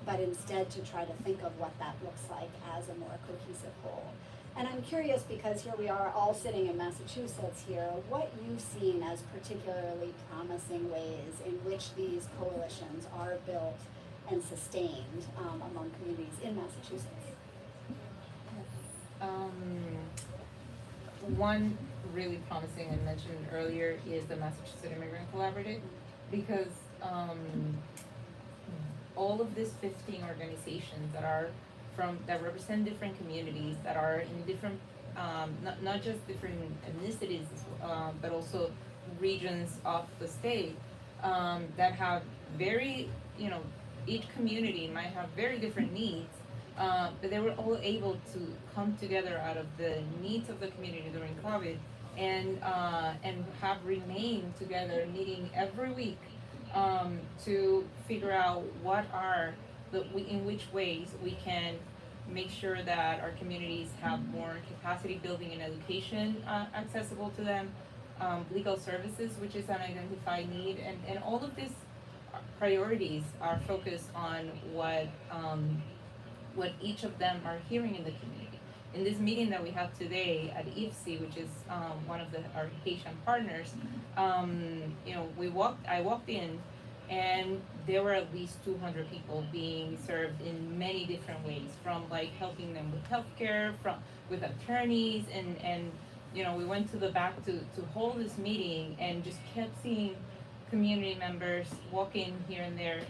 but instead to try to think of what that looks like as a more cohesive whole. And I'm curious, because here we are all sitting in Massachusetts here, what you've seen as particularly promising ways in which these coalitions are built and sustained among communities in Massachusetts. One really promising I mentioned earlier is the Massachusetts Immigrant Collaborative, because all of these 15 organizations that represent different communities, that are in different, not just different ethnicities, but also regions of the state, that have very, each community might have very different needs, but they were all able to come together out of the needs of the community during COVID, and have remained together, meeting every week, to figure out in which ways we can make sure that our communities have more capacity building and education accessible to them, legal services, which is an identified need, and all of these priorities are focused on what each of them are hearing in the community. In this meeting that we have today at IFC, which is one of our Haitian partners, I walked in, and there were at least 200 people being served in many different ways, from like helping them with healthcare, with attorneys, and we went to the back to hold this meeting, and just kept seeing community members walk in here and there,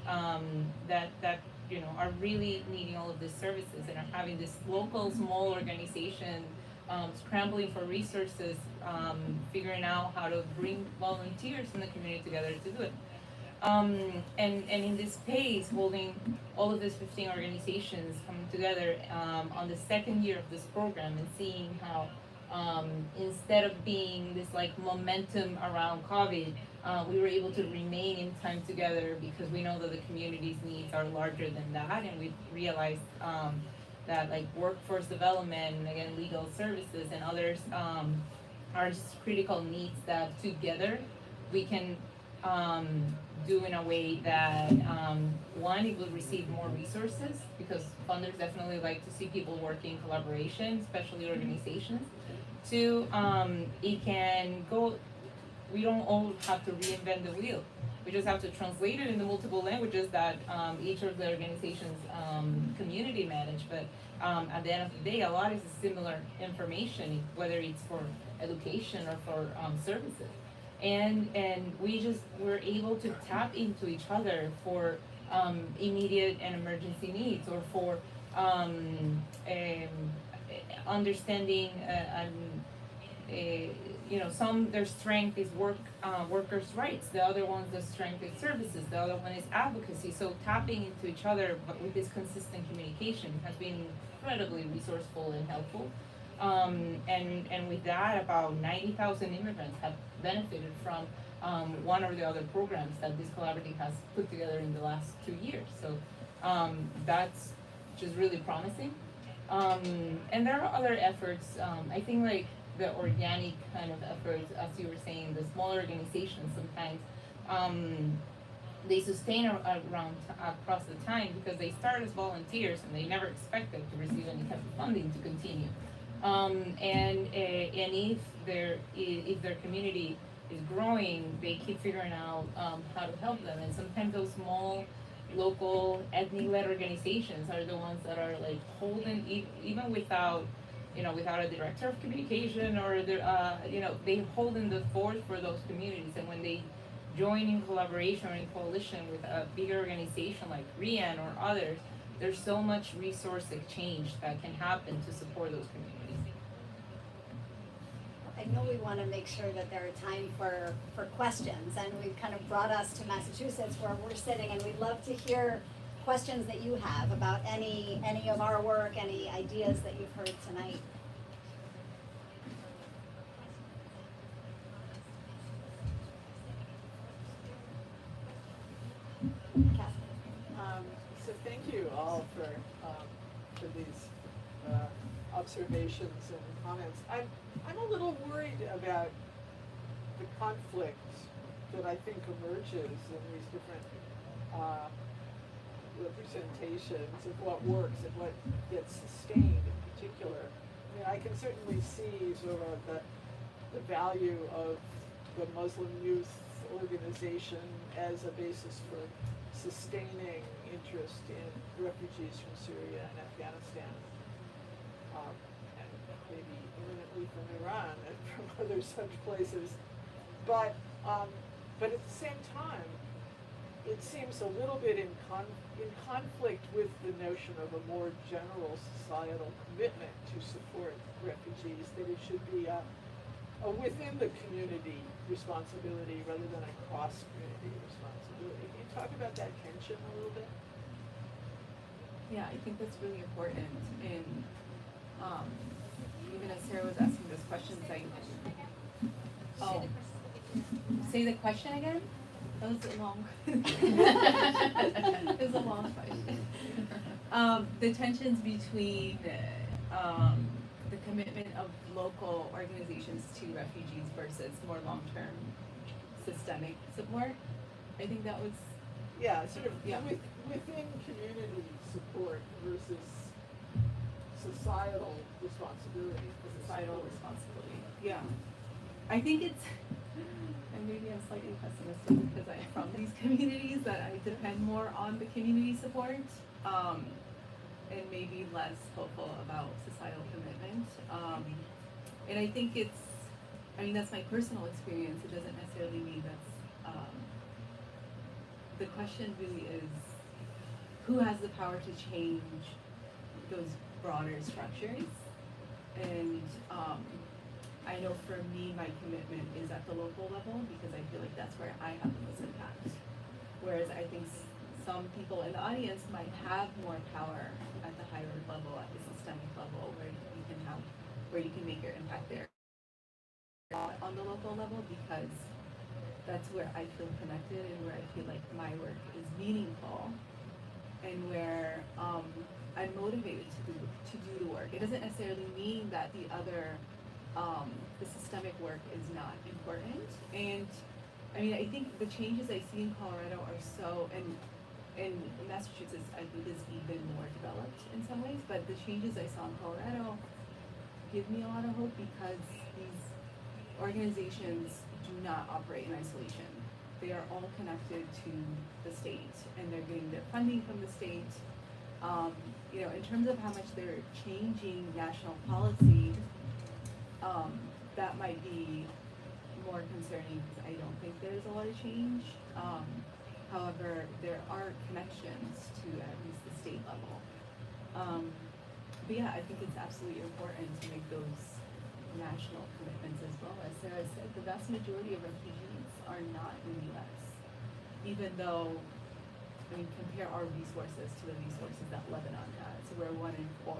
that are really needing all of these services, and are having this local small organization scrambling for resources, figuring out how to bring volunteers in the community together to do it. And in this space, holding all of these 15 organizations coming together on the second year of this program and seeing how instead of being this like momentum around COVID, we were able to remain in time together because we know that the community's needs are larger than that, and we realized that like workforce development, again, legal services and others are just critical needs that together we can do in a way that one, it will receive more resources because funders definitely like to see people working in collaboration, especially organizations. Two, it can go, we don't all have to reinvent the wheel. We just have to translate it into multiple languages that each of the organizations community manage. But at the end of the day, a lot is similar information, whether it's for education or for services. And we're able to tap into each other for immediate and emergency needs, or for understanding some their strength is workers' rights, the other one's the strength is services, the other one is advocacy. So tapping into each other, but with this consistent communication, has been incredibly resourceful and helpful. And with that, about 90,000 immigrants have benefited from one or the other programs that this collaborative has put together in the last 2 years. So that's just really promising. And there are other efforts. I think like the organic kind of efforts, as you were saying, the smaller organizations sometimes they sustain around across the time because they start as volunteers and they never expected to receive any type of funding to continue. And if their community is growing, they keep figuring out how to help them. And sometimes those small local ethnic-led organizations are the ones that are like holding, even without a director of communication or they hold in the fort for those communities. And when they join in collaboration or in coalition with a bigger organization like RIAN or others, there's so much resource exchange that can happen to support those communities. I know we want to make sure that there are time for questions, and we've kind of brought us to Massachusetts where we're sitting, and we'd love to hear questions that you have about any of our work, any ideas that you've heard tonight. So thank you all for these observations and comments. I'm a little worried about the conflict that I think emerges in these different representations of what works and what gets sustained in particular. I mean, I can certainly see sort of the value of the Muslim youth organization as a basis for sustaining interest in refugees from Syria and Afghanistan, and maybe imminently from Iran and from other such places. But at the same time, it seems a little bit in conflict with the notion of a more general societal commitment to support refugees, that it should be a within the community responsibility rather than a cross-community responsibility. Can you talk about that tension a little bit? Yeah, I think that's really important. And even as Sarah was asking those questions, say the question again? That was a long. It was a long question. The tensions between the commitment of local organizations to refugees versus more long-term systemic support. I think that was. Yeah, sort of Yeah. Within community support versus societal responsibility. Societal responsibility. Yeah. I think it's, and maybe I'm slightly pessimistic because I'm from these communities, that I depend more on the community support, and maybe less hopeful about societal commitment. And I think that's my personal experience. It doesn't necessarily mean that's, the question really is, who has the power to change those broader structures? And I know for me, my commitment is at the local level because I feel like that's where I have the most impact. Whereas I think some people in the audience might have more power at the higher level, at the systemic level, where you can make your impact there on the local level, because that's where I feel connected and where I feel like my work is meaningful, and where I'm motivated to do the work. It doesn't necessarily mean that the other the systemic work is not important. And I mean, I think the changes I see in Colorado are so, and Massachusetts I think is even more developed in some ways, but the changes I saw in Colorado give me a lot of hope, because these organizations do not operate in isolation. They are all connected to the state, and they're getting their funding from the state. You know, in terms of how much they're changing national policy, that might be more concerning, because I don't think there's a lot of change. However, there are connections to at least the state level. But yeah, I think it's absolutely important to make those national commitments as well. As Sarah said, the vast majority of refugees are not in the U.S. Even though, I mean, compare our resources to the resources that Lebanon has, where 1 in 4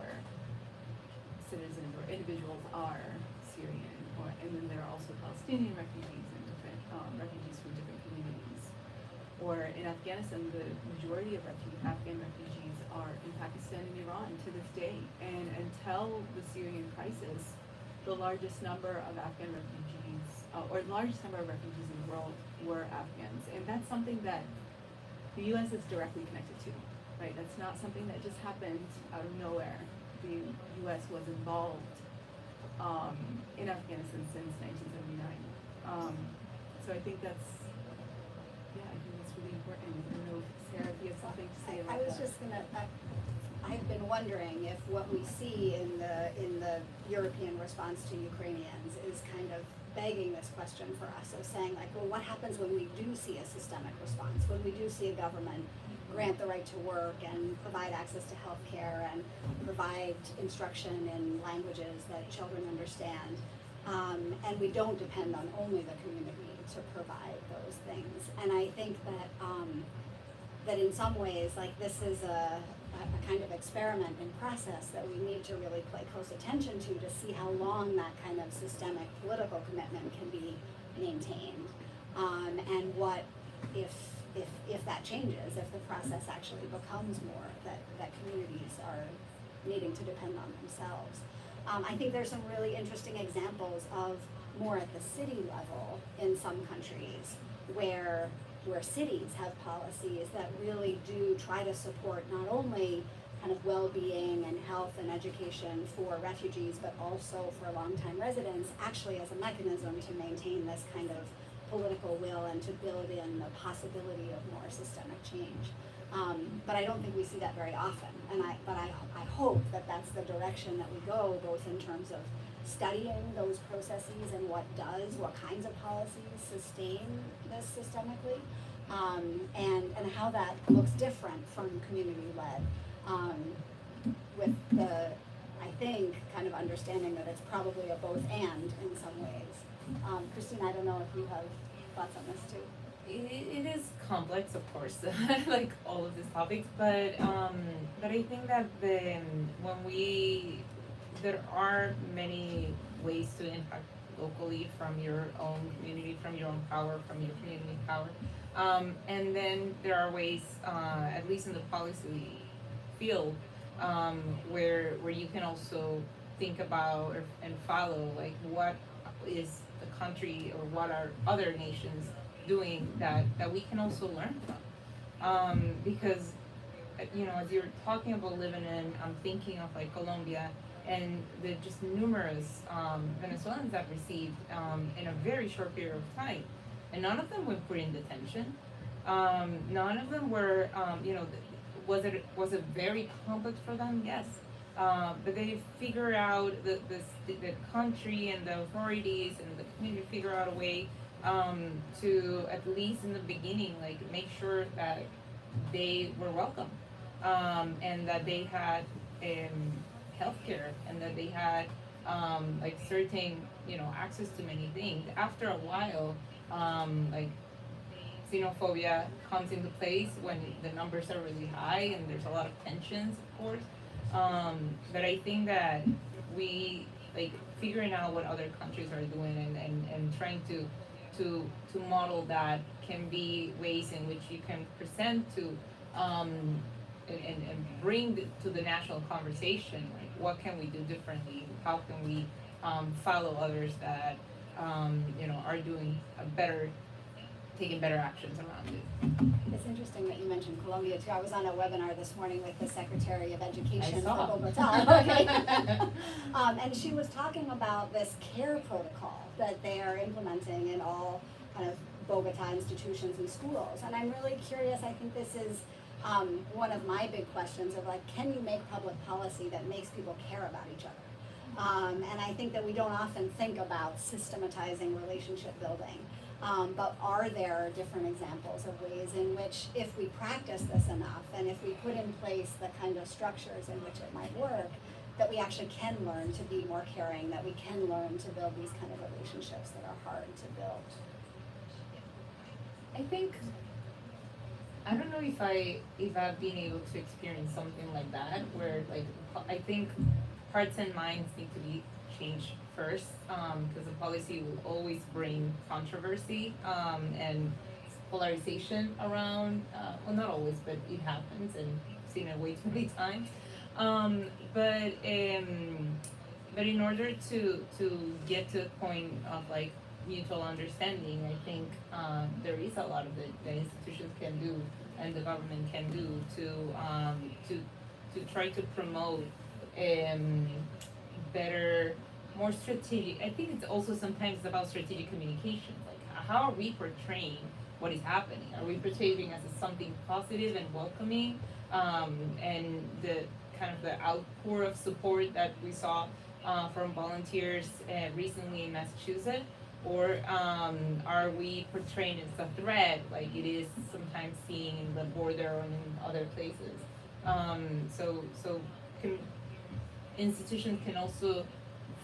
citizens or individuals are Syrian, and then there are also Palestinian refugees and different refugees from different communities. Or in Afghanistan, the majority of Afghan refugees are in Pakistan and Iran to this day. And until the Syrian crisis, the largest number of Afghan refugees, or the largest number of refugees in the world were Afghans. And that's something that the U.S. is directly connected to, right? That's not something that just happened out of nowhere. The U.S. was involved in Afghanistan since 1979. So I think that's, yeah, I think that's really important. I don't know, Sarah, if you have something to say about I was that. just gonna, I've been wondering if what we see in the European response to Ukrainians is kind of begging this question for us, of saying like, well, what happens when we do see a systemic response, when we do see a government grant the right to work and provide access to health care and provide instruction in languages that children understand, and we don't depend on only the community to provide those things. And I think that that in some ways, like, this is a kind of experiment in process that we need to really pay close attention to see how long that kind of systemic political commitment can be maintained, and what if that changes, if the process actually becomes more that communities are needing to depend on themselves. I think there's some really interesting examples of more at the city level in some countries where cities have policies that really do try to support not only kind of well-being and health and education for refugees, but also for long-time residents, actually as a mechanism to maintain this kind of political will and to build in the possibility of more systemic change. But I don't think we see that very often, and I hope that that's the direction that we go, both in terms of studying those processes and what kinds of policies sustain this systemically, and how that looks different from community-led, with the, I think, kind of understanding that it's probably a both and in some ways. Cristina, I don't know if you have thoughts on this too. It is complex, of course, like all of these topics, but I think that there are many ways to impact locally from your own community, from your own power, from your community power, and then there are ways, at least in the policy field, where you can also think about and follow, like, what is the country or what are other nations doing that we can also learn from, because as you're talking about Lebanon, I'm thinking of like Colombia and the just numerous Venezuelans that received in a very short period of time, and none of them were put in detention. None of them were, was it very complex for them? Yes. But they figure out the country and the authorities and the community figure out a way to, at least in the beginning, like, make sure that they were welcome, and that they had healthcare, and that they had like certain access to many things. After a while, like xenophobia comes into place when the numbers are really high and there's a lot of tensions, of course. But I think that we like figuring out what other countries are doing and trying to model that can be ways in which you can present to and bring to the national conversation, like what can we do differently? How can we follow others that are doing a better, taking better actions around it? It's interesting that you mentioned Colombia too. I was on a webinar this morning with the Secretary of Education for saw. Bogota. Okay. And she was talking about this care protocol that they are implementing in all kind of Bogota institutions and schools. And I'm really curious, I think this is one of my big questions of like, can you make public policy that makes people care about each other? And I think that we don't often think about systematizing relationship building. But are there different examples of ways in which, if we practice this enough, and if we put in place the kind of structures in which it might work, that we actually can learn to be more caring, that we can learn to build these kind of relationships that are hard to build? I think I don't know if I've been able to experience something like that where like I think hearts and minds need to be changed first, because the policy will always bring controversy and polarization around. Well, not always, but it happens, and I've seen it way too many times. But in order to get to the point of like mutual understanding, I think there is a lot of the institutions can do and the government can do to try to promote better, more strategic. I think it's also sometimes about strategic communications. Like, how are we portraying what is happening? Are we portraying as something positive and welcoming, and the kind of the outpour of support that we saw from volunteers recently in Massachusetts? Or are we portraying it as a threat, like it is sometimes seen in the border or in other places? Institutions can also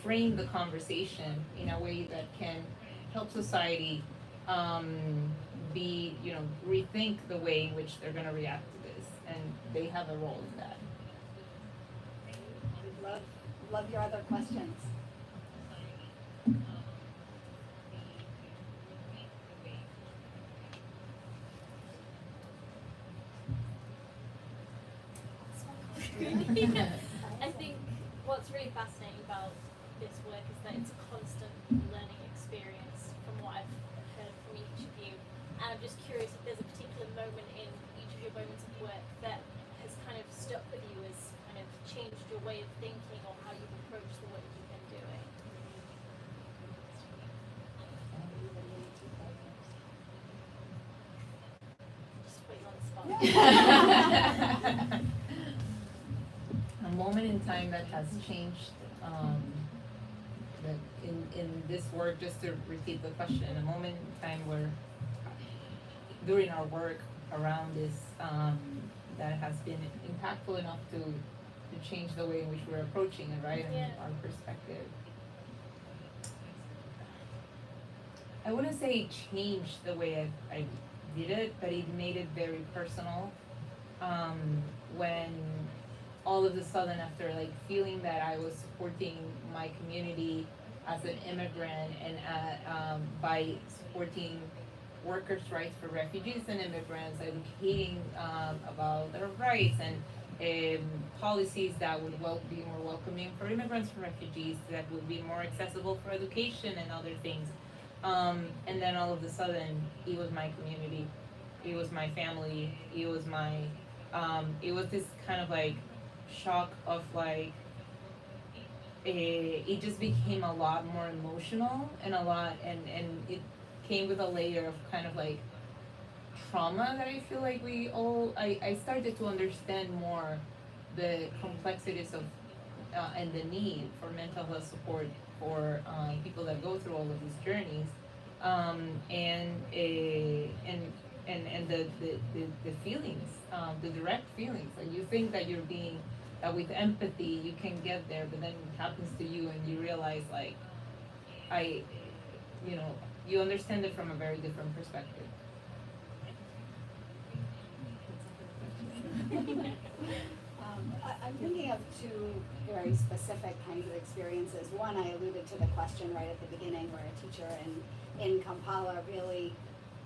frame the conversation in a way that can help society rethink the way in which they're going to react to this, and they have a role in that. Love your other questions. I think what's really fascinating about this work is that it's a constant learning experience from what I've heard from each of you. And I'm just curious if there's a particular moment in each of your moments of work that has kind of stuck with you, as kind of changed your way of thinking or how you've approached the work you've been doing. Just put you on the spot. A moment in time that has changed, that in this work, just to repeat the question, a moment in time where during our work around this, that has been impactful enough to change the way in which we're approaching it, right? And Yeah. our perspective. I wouldn't say it changed the way I did it, but it made it very personal. When all of a sudden, after like feeling that I was supporting my community as an immigrant and by supporting workers' rights for refugees and immigrants, educating about their rights and policies that would be more welcoming for immigrants and refugees, that would be more accessible for education and other things. And then all of a sudden, it was my community, it was my family, it was this kind of like shock of like, it just became a lot more emotional and it came with a layer of kind of like trauma that I feel like I started to understand more the complexities of and the need for mental health support for people that go through all of these journeys, and the feelings, the direct feelings. Like you think that you're being with empathy you can get there, but then it happens to you and you realize like you understand it from a very different perspective. I'm thinking of two very specific kinds of experiences. One, I alluded to the question right at the beginning where a teacher in Kampala really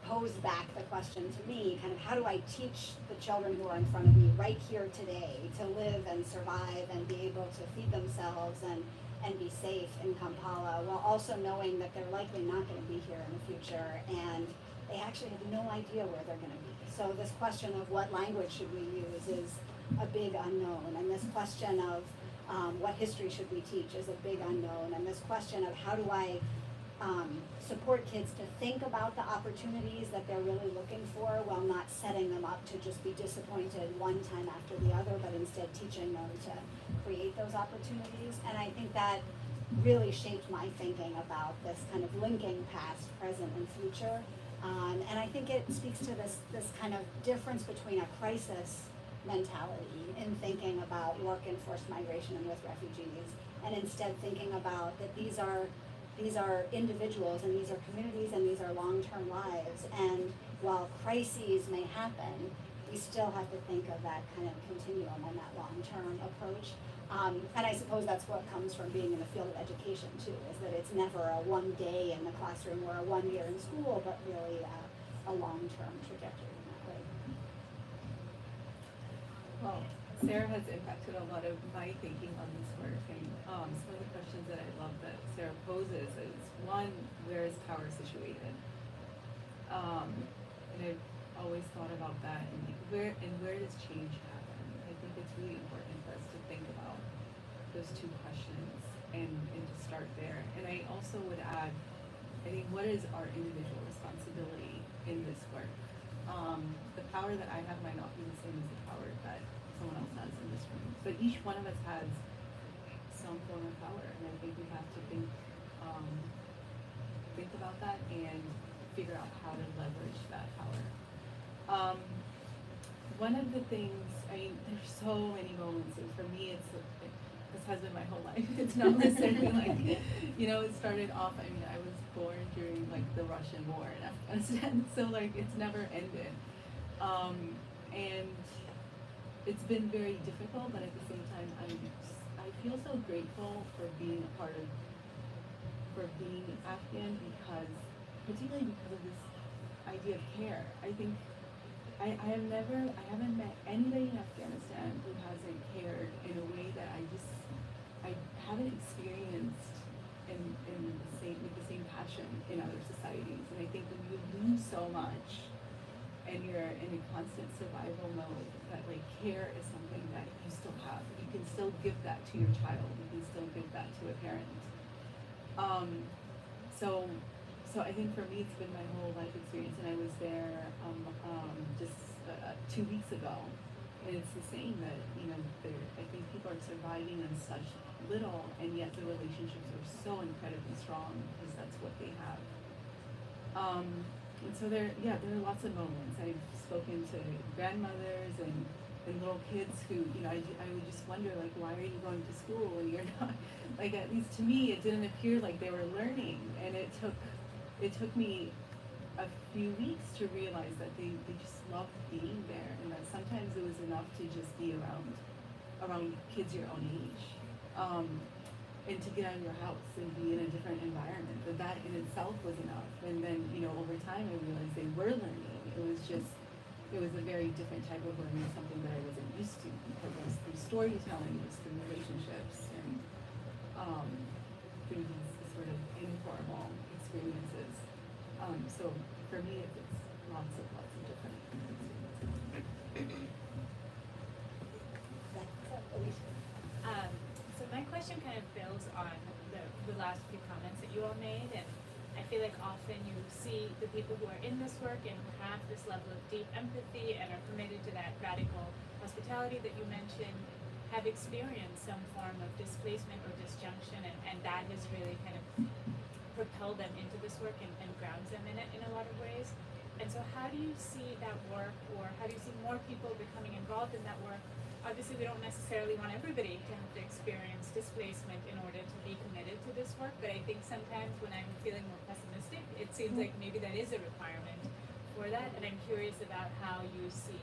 posed back the question to me, kind of how do I teach the children who are in front of me right here today to live and survive and be able to feed themselves and be safe in Kampala, while also knowing that they're likely not going to be here in the future and they actually have no idea where they're going to be. So this question of what language should we use is a big unknown, and this question of what history should we teach is a big unknown, and this question of how do I support kids to think about the opportunities that they're really looking for while not setting them up to just be disappointed one time after the other, but instead teaching them to create those opportunities. And I think that really shaped my thinking about this kind of linking past, present, and future. And I think it speaks to this kind of difference between a crisis mentality in thinking about work and forced migration and with refugees, and instead thinking about that these are individuals and these are communities and these are long-term lives, and while crises may happen, we still have to think of that kind of continuum and that long-term approach. And I suppose that's what comes from being in the field of education too, is that it's never a one day in the classroom or a 1 year in school, but really a long-term trajectory in that way. Well, Sarah has impacted a lot of my thinking on this work, and some of the questions that I love that Sarah poses is, one, where is power situated? And I've always thought about that, and where does change happen? I think it's really important for us to think about those two questions and to start there. And I also would add, I think, what is our individual responsibility in this work? The power that I have might not be the same as the power that someone else has in this room, but each one of us has some form of power, and I think we have to think about that and figure out how to leverage that power. One of the things, I mean, there's so many moments, and for me, this has been my whole life. It's not necessarily like, it started off, I mean, I was born during like the Russian war in Afghanistan, so like it's never ended. And it's been very difficult, but at the same time, I feel so grateful for being Afghan, particularly because of this idea of care. I think I haven't met anybody in Afghanistan who hasn't cared in a way that I haven't experienced with the same passion in other societies. And I think when you lose so much and you're in a constant survival mode, that like care is something that you still have. You can still give that to your child. You can still give that to a parent. So I think for me, it's been my whole life experience, and I was there just 2 weeks ago, and it's the same that I think people are surviving on such little, and yet the relationships are so incredibly strong because that's what they have. And so there are lots of moments. I've spoken to grandmothers and little kids who, I would just wonder, like, why are you going to school when you're not, like, at least to me, it didn't appear like they were learning, and it took me a few weeks to realize that they just loved being there, and that sometimes it was enough to just be around kids your own age, and to get out of your house and be in a different environment. That in itself was enough. And then, over time I realized they were learning. It was a very different type of learning, something that I wasn't used to, because it was through storytelling, it was through relationships, and through these sort of informal experiences. So for me, it's lots of different experiences. So my question kind of builds on the last few comments that you all made, and I feel like often you see the people who are in this work and who have this level of deep empathy and are committed to that radical hospitality that you mentioned have experienced some form of displacement or disjunction, and that has really kind of propelled them into this work and grounds them in it in a lot of ways. And so how do you see that work, or how do you see more people becoming involved in that work? Obviously, we don't necessarily want everybody to have to experience displacement in order to be committed to this work, but I think sometimes when I'm feeling more pessimistic, it seems like maybe that is a requirement for that, and I'm curious about how you see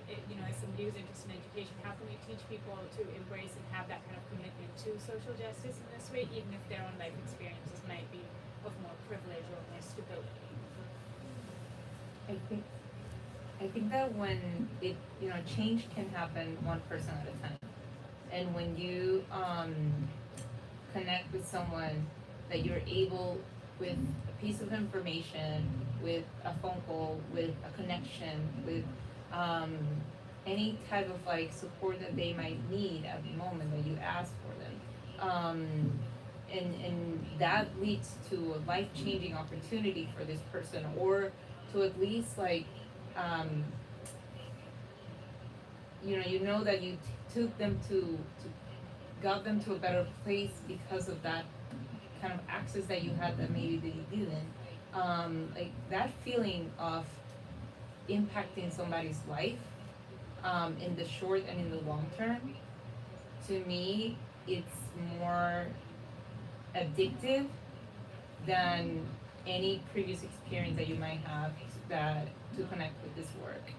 as somebody who's interested in education, how can we teach people to embrace and have that kind of commitment to social justice in this way, even if their own life experiences might be of more privilege or more stability? I think that when change can happen one person at a time. And when you connect with someone that you're able, with a piece of information, with a phone call, with a connection, with any type of like support that they might need at the moment that you ask for them. And that leads to a life-changing opportunity for this person, or to at least like you know that you took them to got them to a better place because of that kind of access that you had that maybe they didn't. Like that feeling of impacting somebody's life in the short and in the long term, to me it's more addictive than any previous experience that you might have to connect with this work.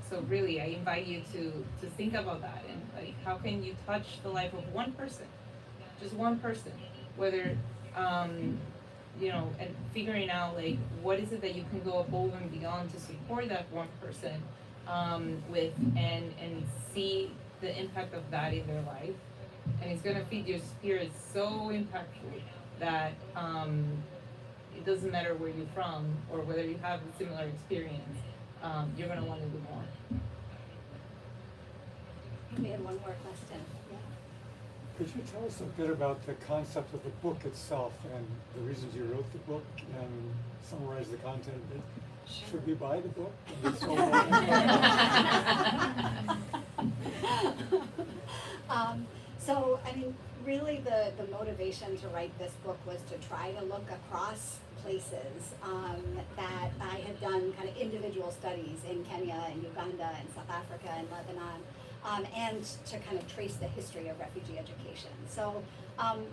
So really, I invite you to think about that, and like, how can you touch the life of one person, just one person, whether, and figuring out like, what is it that you can go above and beyond to support that one person, with, and see the impact of that in their life. And it's gonna feed your spirit so impactful that, it doesn't matter where you're from or whether you have a similar experience. You're gonna want to do more. We had one more question. Yeah. Could you tell us a bit about the concept of the book itself and the reasons you wrote the book, and summarize the content of it? Should we buy the book? And so So, I mean, really the motivation to write this book was to try to look across places that I had done kind of individual studies in Kenya and Uganda and South Africa and Lebanon, and to kind of trace the history of refugee education. So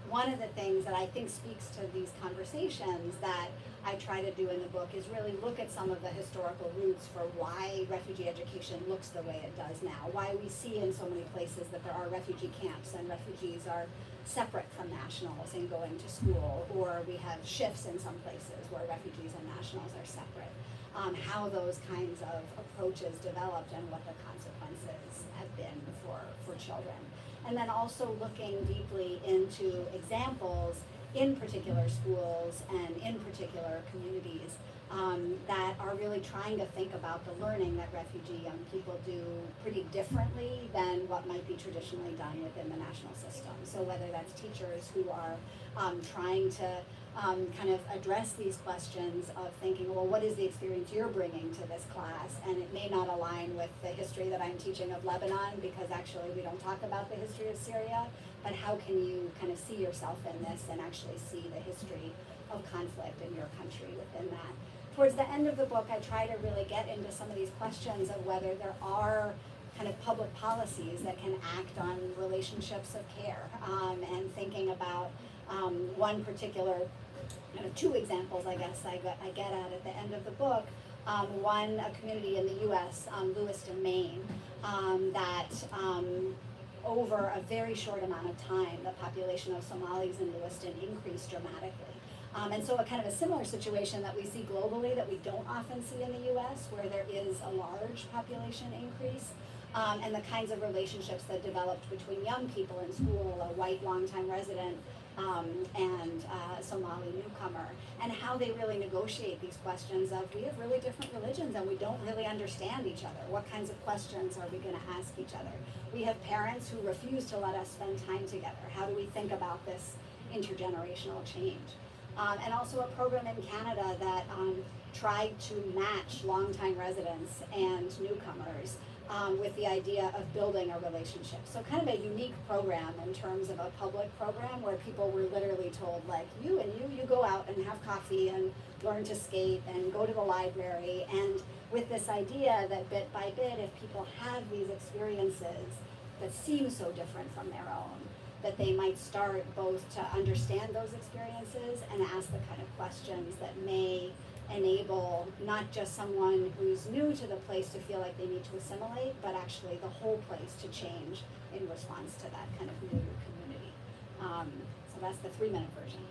one of the things that I think speaks to these conversations that I try to do in the book is really look at some of the historical roots for why refugee education looks the way it does now, why we see in so many places that there are refugee camps and refugees are separate from nationals in going to school, or we have shifts in some places where refugees and nationals are separate, how those kinds of approaches developed and what the consequences have been for children. And then also looking deeply into examples in particular schools and in particular communities that are really trying to think about the learning that refugee young people do pretty differently than what might be traditionally done within the national system. So whether that's teachers who are trying to kind of address these questions of thinking, well, what is the experience you're bringing to this class? And it may not align with the history that I'm teaching of Lebanon, because actually we don't talk about the history of Syria, but how can you kind of see yourself in this and actually see the history of conflict in your country within that? Towards the end of the book, I try to really get into some of these questions of whether there are kind of public policies that can act on relationships of care, and thinking about one particular, kind of two examples, I guess, I get at the end of the book. One, a community in the U.S., Lewiston, Maine, that over a very short amount of time, the population of Somalis in Lewiston increased dramatically. And so a kind of a similar situation that we see globally that we don't often see in the U.S., where there is a large population increase, and the kinds of relationships that developed between young people in school, a white longtime resident and Somali newcomer, and how they really negotiate these questions of, we have really different religions and we don't really understand each other. What kinds of questions are we going to ask each other? We have parents who refuse to let us spend time together. How do we think about this intergenerational change? And also a program in Canada that tried to match longtime residents and newcomers with the idea of building a relationship. So kind of a unique program in terms of a public program where people were literally told, like, you go out and have coffee and learn to skate and go to the library, and with this idea that bit by bit, if people have these experiences that seem so different from their own, that they might start both to understand those experiences and ask the kind of questions that may enable not just someone who's new to the place to feel like they need to assimilate, but actually the whole place to change in response to that kind of new community. So that's the 3-minute version.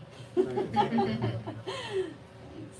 Thanks.